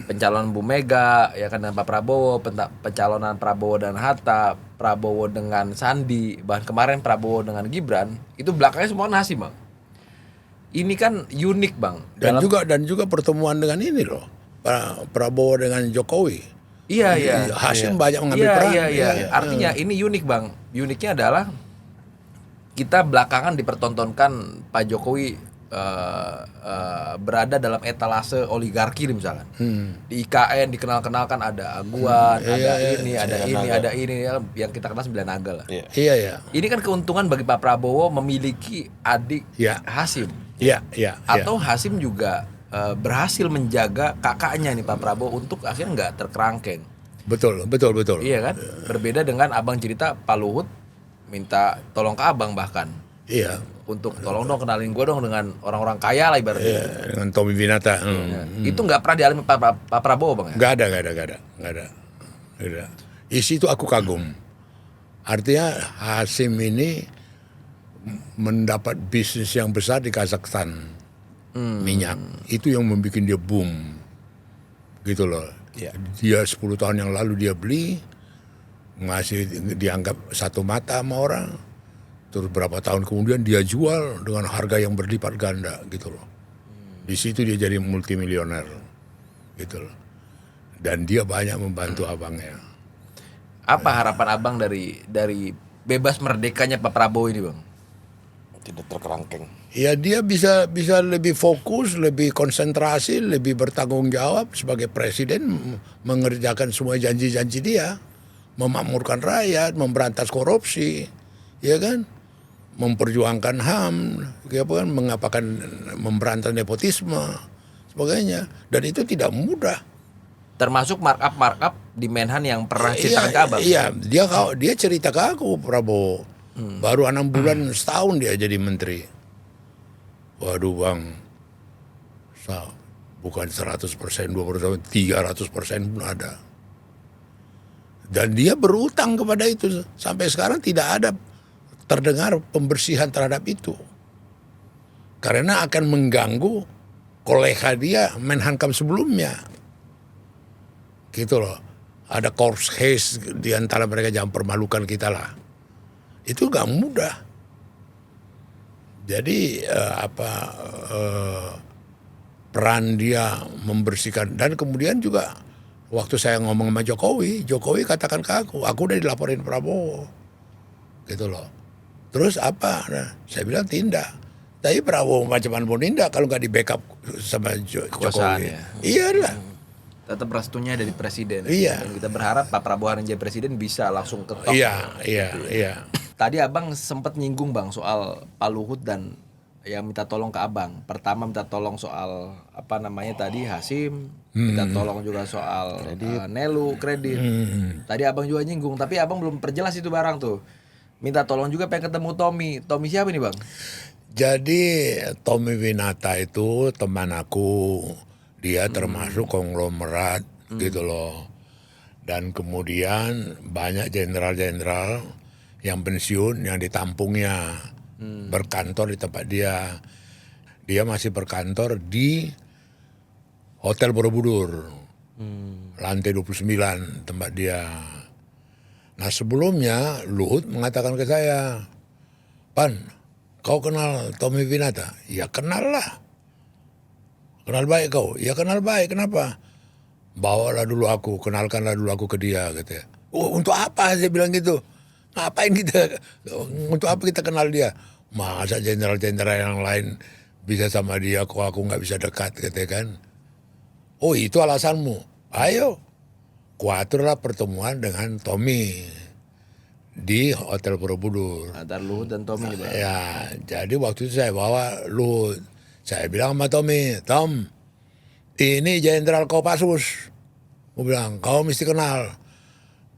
Pencalonan Bu Mega, ya kan, dengan Pak Prabowo, pencalonan Prabowo dan Hatta, Prabowo dengan Sandi, bahkan kemarin Prabowo dengan Gibran, itu belakangnya semua Hasim bang. Ini kan unik bang. Dan juga pertemuan dengan ini loh, Prabowo dengan Jokowi. Iya. Hasim banyak mengambil peran. Iya. Artinya ini unik bang. Uniknya adalah kita belakangan dipertontonkan Pak Jokowi berada dalam etalase oligarki misalkan. Di IKN dikenal-kenalkan ada Aguan, ada ini yang kita kenal 9 naga lah. Iya. Ini kan keuntungan bagi Pak Prabowo memiliki adik Hasim. Iya. Atau Hasim juga berhasil menjaga kakaknya nih Pak Prabowo untuk akhirnya nggak terkerangkeng. Betul. Iya kan? Berbeda dengan abang cerita Pak Luhut minta tolong ke abang bahkan. Iya. Untuk tolong dong kenalin gue dong dengan orang-orang kaya lah ibaratnya. Iya, dengan Tommy Winata. Itu nggak pernah dialami Pak Prabowo bang ya? Nggak ada. Di situ aku kagum. Artinya Hasim ini mendapat bisnis yang besar di Kazakhstan. Minyak itu yang membuat dia boom gitu loh. Dia 10 tahun yang lalu dia beli, masih dianggap satu mata sama orang, terus berapa tahun kemudian dia jual dengan harga yang berlipat ganda gitu loh. Di situ dia jadi multimilioner gitu loh, dan dia banyak membantu abangnya. Apa harapan abang dari bebas merdekanya Pak Prabowo ini bang? Tidak terkerangkeng. Ya dia bisa lebih fokus, lebih konsentrasi, lebih bertanggung jawab sebagai presiden, mengerjakan semua janji-janji dia, memakmurkan rakyat, memberantas korupsi, ya kan, memperjuangkan HAM, ya kan, memberantas nepotisme, sebagainya, dan itu tidak mudah. Termasuk markup di Menhan yang pernah ceritakan ke abang. Iya, dia cerita ke aku Prabowo. Baru 6 bulan setahun dia jadi menteri. Waduh bang, bukan 100%, 20%, 300% pun ada. Dan dia berutang kepada itu. Sampai sekarang tidak ada terdengar pembersihan terhadap itu. Karena akan mengganggu kolega dia Menhankam sebelumnya. Gitu loh. Ada corpse case di antara mereka, jangan permalukan kita lah. Itu gak mudah. Jadi peran dia membersihkan, dan kemudian juga waktu saya ngomong sama Jokowi katakan ke aku udah dilaporin Prabowo, gitu loh. Terus apa? Nah, saya bilang tindak. Tapi Prabowo macam-macam pun tindak kalau nggak di backup sama Jokowi. Iya lah. Tetap restunya dari presiden. Iya. Dan kita berharap Pak Prabowo yang jadi presiden bisa langsung ketok. Iya. Tadi abang sempat nyinggung bang soal Pak Luhut dan yang minta tolong ke abang. Pertama minta tolong soal tadi Hasim, minta tolong juga soal Nelu kredit. Tadi abang juga nyinggung, tapi abang belum perjelas itu barang tuh. Minta tolong juga pengen ketemu Tommy. Tommy siapa nih bang? Jadi Tommy Winata itu teman aku, dia termasuk konglomerat gitu loh. Dan kemudian banyak jenderal-jenderal yang pensiun yang ditampungnya berkantor di tempat dia. Dia masih berkantor di Hotel Borobudur. lantai 29 tempat dia. Nah sebelumnya Luhut mengatakan ke saya, Pan, kau kenal Tommy Winata? Ya kenal lah. Kenal baik kau? Ya kenal baik, kenapa? Bawalah dulu aku, kenalkanlah dulu aku ke dia, katanya. Oh untuk apa, saya bilang gitu. Ngapain kita, untuk apa kita kenal dia? Masa jenderal-jenderal yang lain bisa sama dia, kok aku nggak bisa dekat, katanya kan. Oh itu alasanmu, ayo. Kuaturlah pertemuan dengan Tommy di Hotel Borobudur. Antara Luhut dan Tommy nih Bang. Ya, jadi waktu itu saya bawa Luhut. Saya bilang sama Tommy, Tom, ini Jenderal Kopassus. Gue bilang, kau mesti kenal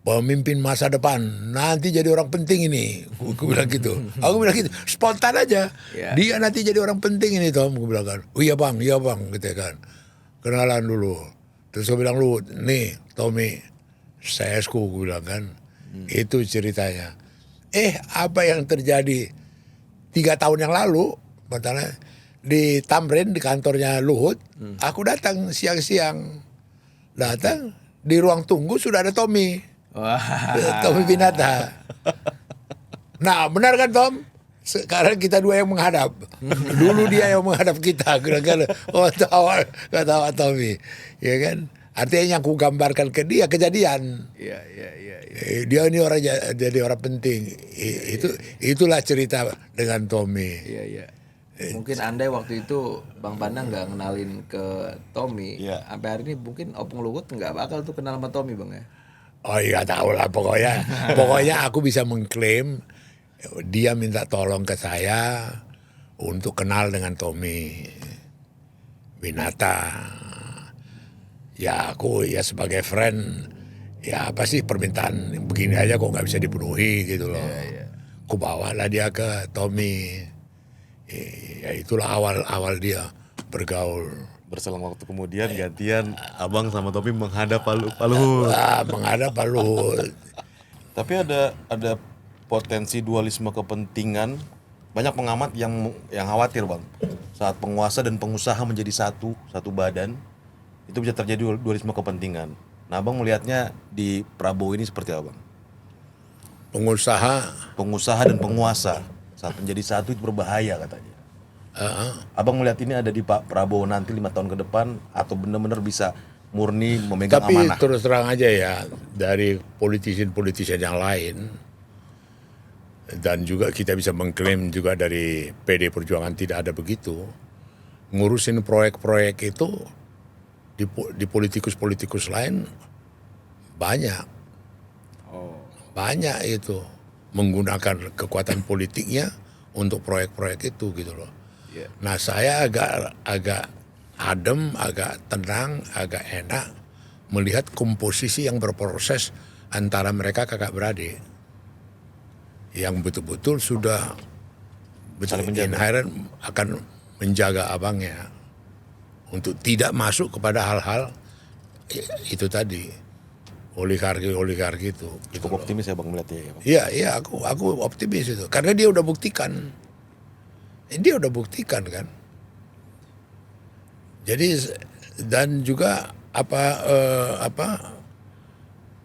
pemimpin masa depan. Nanti jadi orang penting ini. Gue bilang gitu. Aku bilang gitu, spontan aja. Ya. Dia nanti jadi orang penting ini, Tom. Gue bilang kan, oh iya bang, gitu kan. Kenalan dulu. Terus gue bilang, Luhut, nih Tommy, CS-ku, gue bilang kan. Itu ceritanya. Apa yang terjadi 3 tahun yang lalu, katanya, di Tamrin, di kantornya Luhut, aku datang siang-siang. Datang, di ruang tunggu sudah ada Tommy. Wah. Tommy Winata. Nah benar kan Tom? Sekarang kita dua yang menghadap. Dulu dia yang menghadap kita. Kira-kira, gak tahu Tommy. Ya kan? Artinya yang aku gambarkan ke dia kejadian. Iya. Dia ini orang jadi orang penting. Itulah cerita dengan Tommy. Iya. Mungkin andai waktu itu Bang Pandang nggak kenalin ke Tommy, Iya. sampai hari ini mungkin Opung Luhut nggak bakal tuh kenal sama Tommy Bang ya. Oh iya tahu lah pokoknya. Pokoknya aku bisa mengklaim dia minta tolong ke saya untuk kenal dengan Tommy Winata. Ya aku ya sebagai friend, ya apa sih permintaan begini aja kok nggak bisa dipenuhi gitu loh. Aku bawalah dia ke Tommy. Ya itulah awal dia bergaul. Berselang waktu kemudian gantian abang sama Tommy menghadap Pak Luhut. Menghadap Pak Luhut. Tapi ada potensi dualisme kepentingan. Banyak pengamat yang khawatir bang, saat penguasa dan pengusaha menjadi satu badan, itu bisa terjadi dualisme kepentingan. Nah abang melihatnya di Prabowo ini seperti apa bang? Pengusaha dan penguasa saat menjadi satu itu berbahaya katanya. Abang melihat ini ada di Pak Prabowo nanti 5 tahun ke depan atau benar-benar bisa murni memegang Tapi amanah? terus terang aja ya, dari politician yang lain, dan juga kita bisa mengklaim juga dari PD Perjuangan tidak ada begitu, ngurusin proyek-proyek itu di politikus-politikus lain banyak. Banyak itu menggunakan kekuatan politiknya untuk proyek-proyek itu gitu loh. Nah saya agak adem, agak tenang, agak enak melihat komposisi yang berproses antara mereka kakak beradik yang betul-betul sudah inherent akan menjaga abangnya untuk tidak masuk kepada hal-hal itu tadi oligarki itu. Cukup optimis ya bang melihatnya ya bang? Iya aku optimis itu karena dia udah buktikan. Dia udah buktikan kan. Jadi dan juga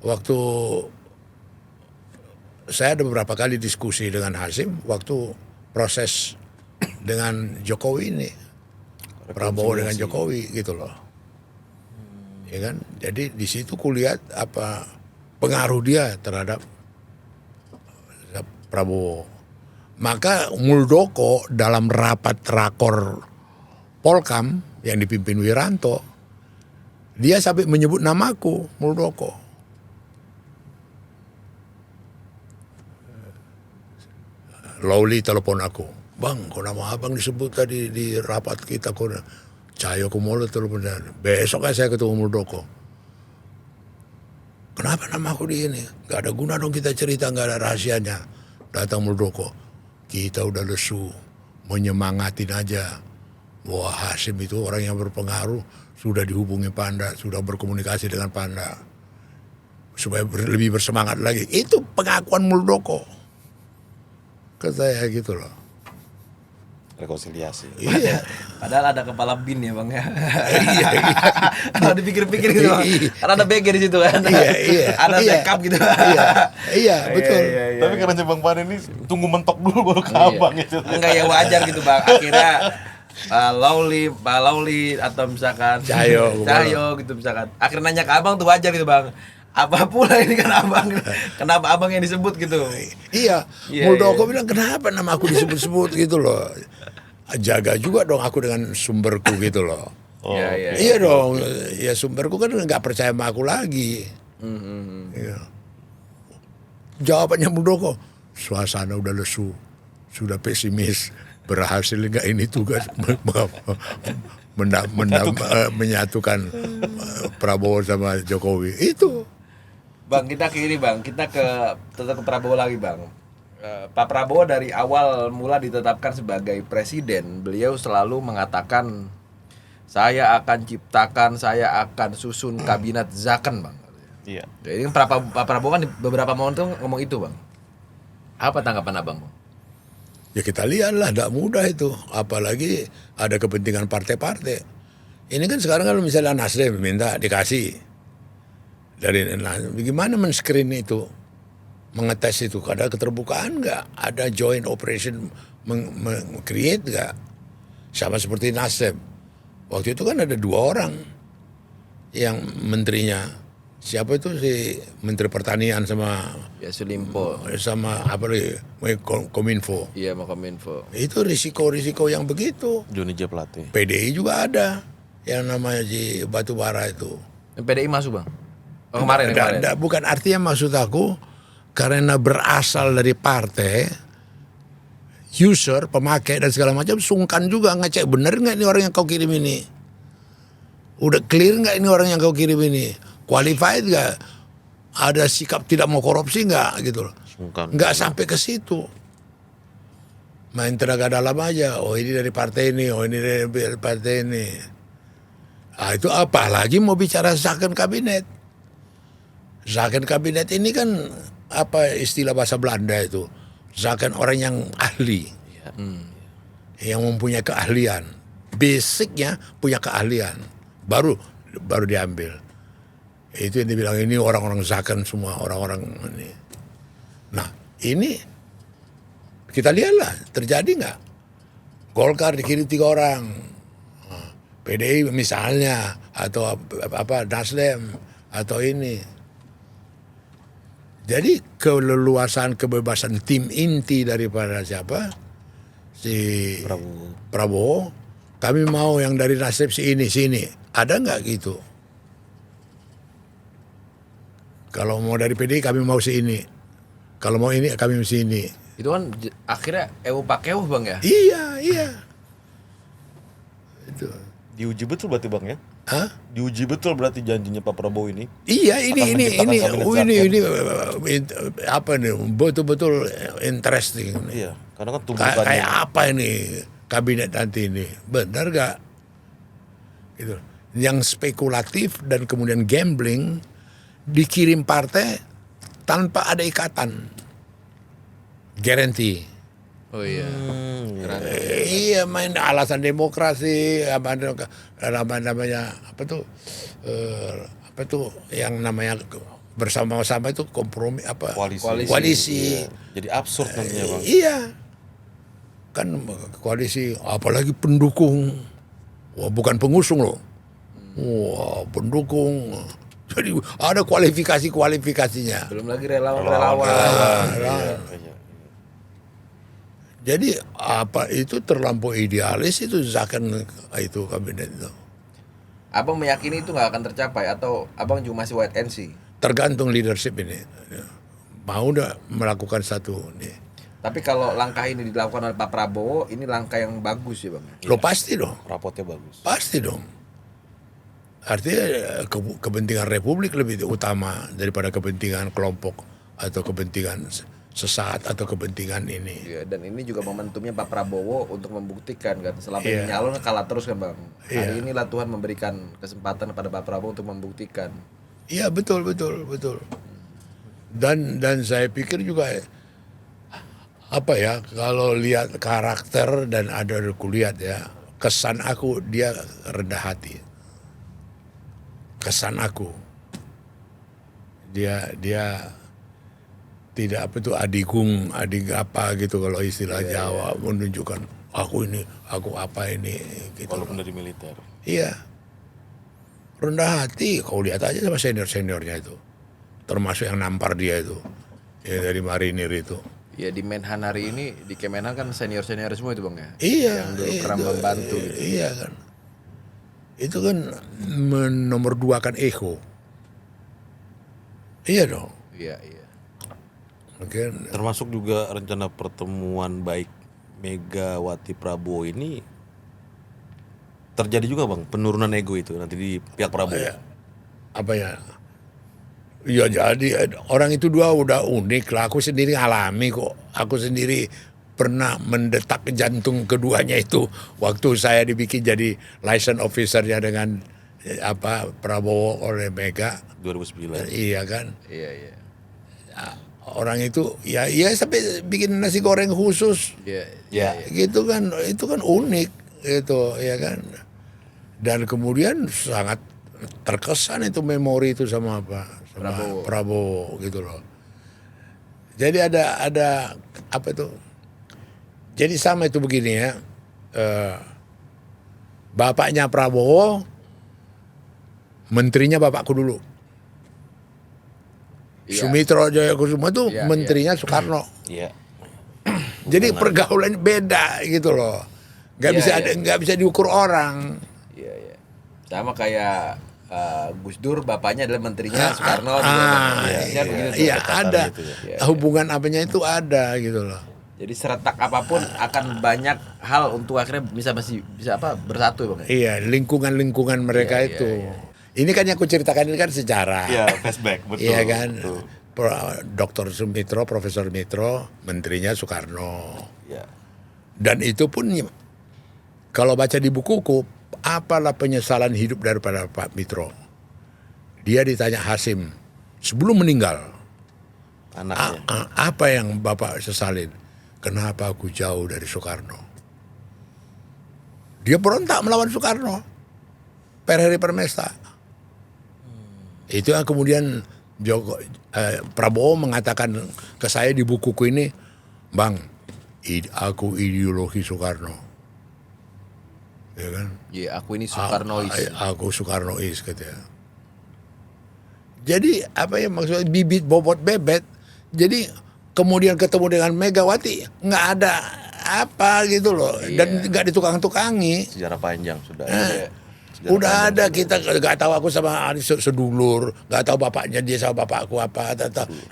waktu saya ada beberapa kali diskusi dengan Hasim waktu proses dengan Jokowi ini, Prabowo dengan Jokowi gitu loh, ya kan. Jadi di situ kulihat apa pengaruh dia terhadap Prabowo. Maka Muldoko dalam rapat rakor Polkam yang dipimpin Wiranto, dia sampai menyebut namaku, Muldoko. Lawli telepon aku, bang, kok nama abang disebut tadi di rapat kita, kok Cahyo Kumolo telepon. Besok kan saya ketemu Muldoko. Kenapa nama aku di ini? Gak ada guna dong kita cerita, gak ada rahasianya. Datang Muldoko. Kita udah lesu, menyemangatin aja. Wah Hasim itu orang yang berpengaruh, sudah dihubungi Panda, sudah berkomunikasi dengan Panda. Supaya lebih bersemangat lagi. Itu pengakuan Muldoko. Ke saya gitu loh. Rekonsiliasi. Iya. Padahal ada kepala bin ya bang ya. Kalau dipikir-pikir gitu bang. Karena ada BG di situ kan. Ada backup gitu. Iya, betul. Tapi karena Bang Pan ini tunggu mentok dulu baru ke abang itu. Enggak ya wajar gitu bang. Akhirnya Pak Lauli atau misalkan Cahyo gitu misalkan. Akhirnya nanya ke abang tuh wajar gitu bang. Apa pula ini kan abang, kenapa abang yang disebut gitu? Iya, Muldoko bilang kenapa nama aku disebut-sebut gitu loh. Jaga juga dong aku dengan sumberku gitu loh. Iya dong, ya sumberku kan nggak percaya sama aku lagi. Iya. Jawabannya Muldoko, suasana udah lesu, sudah pesimis, berhasil nggak ini tugas menyatukan Prabowo sama Jokowi itu. Bang, kita ke ini bang, kita tetap ke Prabowo lagi bang. Pak Prabowo dari awal mula ditetapkan sebagai presiden, beliau selalu mengatakan saya akan susun kabinet Zaken bang. Iya. Jadi kan Pak Prabowo kan di beberapa momen tuh ngomong itu bang. Apa tanggapan abang bang? Ya kita lihatlah, tidak mudah itu. Apalagi ada kepentingan partai-partai. Ini kan sekarang kalau misalnya Nasdem minta dikasih. Bagaimana men-screen itu? Mengetes itu. Ada keterbukaan nggak? Ada joint operation create nggak? Sama seperti Nasdem. Waktu itu kan ada 2 orang yang menterinya. Siapa itu si Menteri Pertanian sama Yassin-Limpo. Sama apa lagi? Kominfo. Iya, mau Kominfo. Itu risiko-risiko yang begitu. Joni J. Plate. PDI juga ada yang namanya si Batubara itu. PDI masuk bang? Oh, kemarin. Bukan, artinya maksud aku karena berasal dari partai, user, pemakai dan segala macam sungkan juga ngecek bener nggak ini orang yang kau kirim ini. Udah clear nggak ini orang yang kau kirim ini? Qualified nggak? Ada sikap tidak mau korupsi nggak gitu loh? Nggak sampai ke situ. Main tenaga dalam aja. Oh ini dari partai ini, oh ini dari partai ini. Ah itu apalagi mau bicara zakon kabinet. Zakon kabinet ini kan apa istilah bahasa Belanda itu? Zakon orang yang ahli. Yang mempunyai keahlian. Basicnya punya keahlian. Baru diambil. Itu yang dibilang ini orang-orang zakon semua, orang-orang ini. Nah, ini kita lihatlah terjadi nggak? Golkar dikirim 3 orang. PDI misalnya atau apa Nasdem atau ini. Jadi keleluasan kebebasan tim inti daripada siapa? Si Prabowo. Kami mau yang dari Nasdem sini. Ada nggak gitu? Kalau mau dari PDI kami mau sini. Kalau mau ini kami mau sini. Itu kan akhirnya pakeuh bang ya? Iya. Itu. Diuji betul berarti bang ya? Hah? Diuji betul berarti janjinya Pak Prabowo ini. Iya ini apa nih betul-betul interesting. Iya, karena kan tumbukannya. Kayak apa ini kabinet nanti ini, benar gak? Gitu. Yang spekulatif dan kemudian gambling dikirim partai tanpa ada ikatan, guarantee. Oh iya. Iya main alasan demokrasi apa namanya apa tuh yang namanya bersama-sama itu kompromi apa koalisi. Iya. Jadi absurd nantinya bang. Iya kan koalisi apalagi pendukung, wah bukan pengusung loh, wah pendukung. Jadi ada kualifikasinya. Belum lagi relawan. Jadi apa itu terlampau idealis itu zakon itu kabinet itu. Abang meyakini itu nggak akan tercapai atau abang juga masih wait and see? Tergantung leadership ini. Mau udah melakukan satu nih. Tapi kalau langkah ini dilakukan oleh Pak Prabowo, ini langkah yang bagus ya bang? Lo pasti dong. Rapotnya bagus. Pasti dong. Artinya kepentingan Republik lebih utama daripada kepentingan kelompok atau kepentingan sesaat atau kepentingan ini. Iya, dan ini juga momentumnya Pak Prabowo untuk membuktikan kan selama ini nyalon kalah terus kan bang. Hari inilah Tuhan memberikan kesempatan kepada Pak Prabowo untuk membuktikan. Iya betul. Dan saya pikir juga apa ya kalau lihat karakter dan ada kulihat ya kesan aku dia rendah hati. Kesan aku dia tidak apa itu adik apa gitu kalau istilah Jawa, menunjukkan aku ini, aku apa ini gitu. Walaupun dari militer. Iya, rendah hati. Kau lihat aja sama seniornya itu, termasuk yang nampar dia itu, ya dari marinir itu. Ya di Menhan hari ini, di Kemenhan kan senior semua itu Bang ya? Iya, Yang dulu pernah membantu gitu. Iya kan, itu kan menomorduakan ego. Iya dong. Iya. Mungkin Termasuk juga rencana pertemuan baik Megawati Prabowo ini terjadi juga Bang, penurunan ego itu nanti di pihak Prabowo. apa ya? Ya jadi orang itu dua udah unik lah. Aku sendiri alami kok. Aku sendiri pernah mendetak jantung keduanya itu waktu saya dibikin jadi license officernya dengan Prabowo oleh Mega. 2009. Iya kan. Iya. Orang itu ya sampai bikin nasi goreng khusus. Iya. Gitu kan, itu kan unik gitu ya kan. Dan kemudian sangat terkesan itu memori itu sama Prabowo gitu loh. Jadi ada apa itu? Jadi sama itu begini ya. Bapaknya Prabowo, menterinya bapakku dulu. Iya. Sumitro Jayakusuma itu Iya, menterinya Soekarno. Iya. Jadi pergaulan beda gitu loh. Nggak bisa diukur orang. Iya. Sama kayak Gus Dur, bapaknya adalah menterinya Soekarno. Iya ada. gitu ya. Hubungan apanya itu ada gitu loh. Jadi seretak apapun akan banyak hal untuk akhirnya bisa bersatu Bang. Iya, lingkungan mereka Iya, itu. iya. Ini kan yang kuceritakan ini kan sejarah. Iya, flashback betul. Iya kan. Betul. Dr. Sumitro, Profesor Mitro, menterinya Soekarno. Iya. Dan itu pun kalau baca di bukuku, apalah penyesalan hidup daripada Pak Mitro. Dia ditanya Hasim sebelum meninggal, Anaknya. apa yang Bapak sesalin? Kenapa aku jauh dari Soekarno? Dia berontak melawan Soekarno. Per Heri Permesta. Itu yang kemudian Prabowo mengatakan ke saya di bukuku ini, Bang, aku ideologi Soekarno. Ya kan? Iya, aku ini Soekarnois. Aku Soekarnois katanya. Jadi apa ya maksudnya bibit bobot bebet. Jadi kemudian ketemu dengan Megawati nggak ada apa gitu loh. Dan nggak ditukang-tukangi. Sejarah panjang sudah. Udah ada, kita nggak tahu aku sama sedulur, nggak tahu bapaknya dia sama bapakku apa.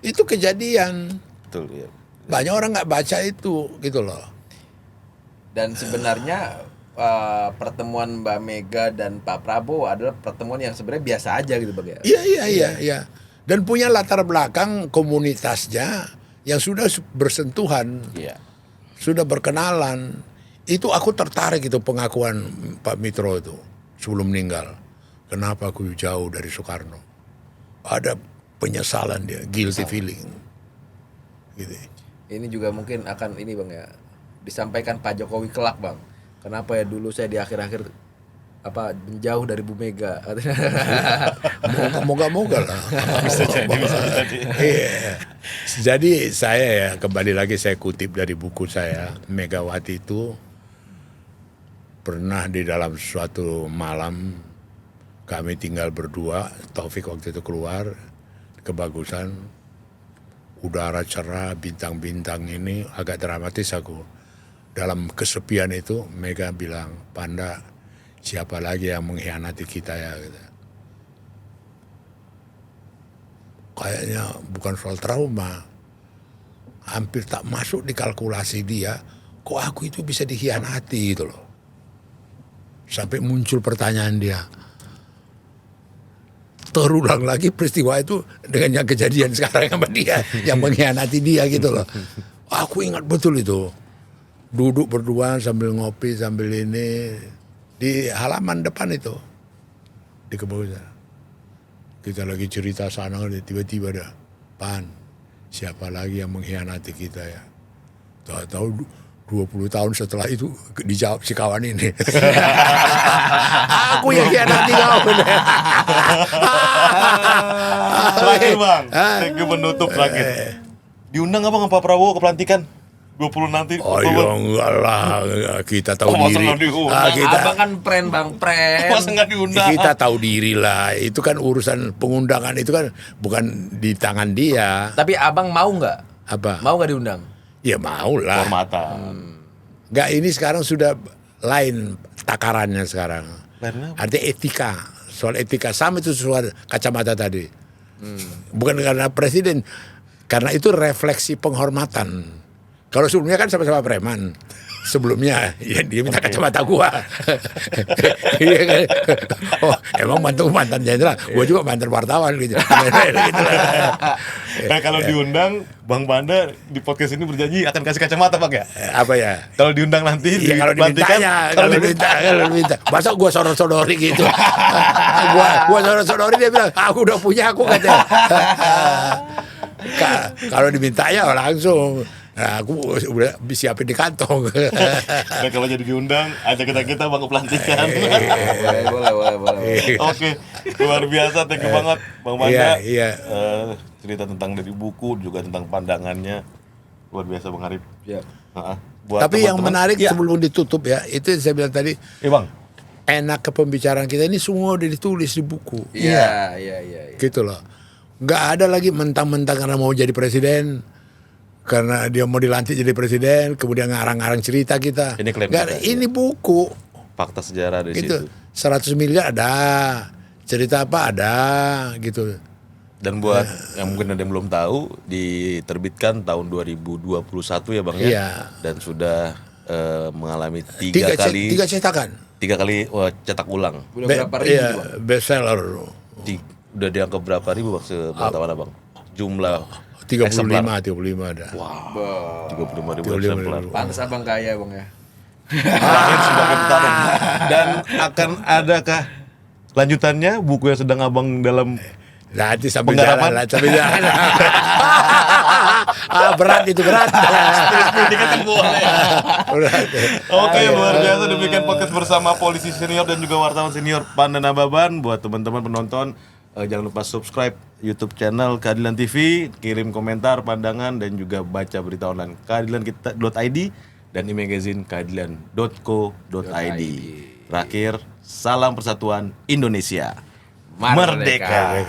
Itu kejadian. Betul ya. Banyak orang nggak baca itu gitu loh. Dan sebenarnya pertemuan Mbak Mega dan Pak Prabowo adalah pertemuan yang sebenarnya biasa aja gitu Bang ya. Iya. Dan punya latar belakang komunitasnya yang sudah bersentuhan, Iya. sudah berkenalan. Itu aku tertarik itu pengakuan Pak Mitro itu sebelum meninggal. Kenapa aku jauh dari Soekarno? Ada penyesalan dia, guilty feeling. Gitu. Ini juga mungkin akan ini Bang ya, disampaikan Pak Jokowi kelak Bang. Kenapa ya dulu saya di akhir-akhir menjauh dari Bu Mega. Moga-moga lah. Bisa jadi. Iya. Jadi saya ya kembali lagi saya kutip dari buku saya, Megawati itu pernah di dalam suatu malam kami tinggal berdua, Taufik waktu itu keluar, kebagusan, udara cerah, bintang-bintang ini agak dramatis aku. Dalam kesepian itu Mega bilang, Panda, siapa lagi yang mengkhianati kita ya? Gitu. Kayaknya bukan soal trauma, hampir tak masuk di kalkulasi dia, kok aku itu bisa dikhianati gitu loh. Sampai muncul pertanyaan dia, terulang lagi peristiwa itu dengan yang kejadian sekarang sama dia, yang mengkhianati dia gitu loh. Aku ingat betul itu, duduk berdua sambil ngopi sambil ini di halaman depan itu di kebagusan. Kita lagi cerita sana, tiba-tiba ada, Pan, siapa lagi yang mengkhianati kita ya? Tahu-tahu 20 tahun setelah itu dijawab si kawan ini. Aku yang hianati kau. Terakhir bang, saya menutup terakhir. Diundang apa Pak Prabowo ke pelantikan 20 nanti? Oh iya enggak lah, kita tahu Masa diri. nggak diundang? Kita Abang kan bang, Masa nggak diundang? kita tahu diri lah. Itu kan urusan pengundangan itu kan bukan di tangan dia. Tapi abang mau nggak? Apa? Mau nggak diundang? Ya mau lah. Kehormatan. Enggak, ini sekarang sudah lain takarannya sekarang. Lainnya apa? Artinya etika, soal etika sama itu soal kacamata tadi. Bukan karena presiden, karena itu refleksi penghormatan. Kalau sebelumnya kan sama-sama preman. Sebelumnya ya dia minta kacamata gua. Iya kan? Oh, emang mantan jenderal, gua juga mantan wartawan gitu. Gitu lah. Nah kalau diundang, Bang Panda di podcast ini berjanji akan kasih kacamata Bang ya? Apa ya? Kalau diundang nanti Iya kalau pelantikan, dimintanya, kalau diminta. Masa gua sodor-sodori gitu. gua sodor-sodori dia bilang, aku udah punya aku katanya. Kalau diminta ya langsung. Nah, aku udah siapin di kantong. nah kalau jadi diundang, ajak kita Bang ke pelantikan. boleh. Oke, luar biasa, thank you banget Bang Panda. Iya. Cerita tentang dari buku, juga tentang pandangannya. Luar biasa Bang Arif. Ya. Buat Tapi yang teman-teman- menarik ya. sebelum ditutup ya, itu yang saya bilang tadi, Bang. enak ke pembicaraan kita ini semua udah ditulis di buku. Iya. Gitu loh. Nggak ada lagi mentang-mentang karena mau jadi presiden, karena dia mau dilantik jadi presiden, kemudian ngarang-ngarang cerita kita. Ini klaim Nggak ada, kita, ini buku. Fakta sejarah dari Gitu. situ. 100 miliar ada, cerita apa ada, gitu. Dan buat yang mungkin ada yang belum tahu, diterbitkan tahun 2021 ya Bang ya. Iya. Dan sudah mengalami tiga kali cetak ulang. Udah berapa ribu Iya, Bang? bestseller. Udah diangka berapa ribu Bang sepengetahuan Abang? Jumlah 35 ada. 35 ribu 35.000. eksemplar. Pantes abang kaya bang ya. Terakhir sebagai petarung. Dan akan adakah lanjutannya buku yang sedang Abang dalam Nanti sambil Penggarapan? jalan lah, sambil jalan. Berat itu berat. Berat. Oke, luar biasa demikian podcast bersama polisi senior dan juga wartawan senior Panda Nababan. Buat teman-teman penonton, jangan lupa subscribe YouTube channel Keadilan TV, kirim komentar, pandangan dan juga baca berita online keadilankita.id dan e-magazine keadilan.co.id. Terakhir, salam persatuan Indonesia. Merdeka.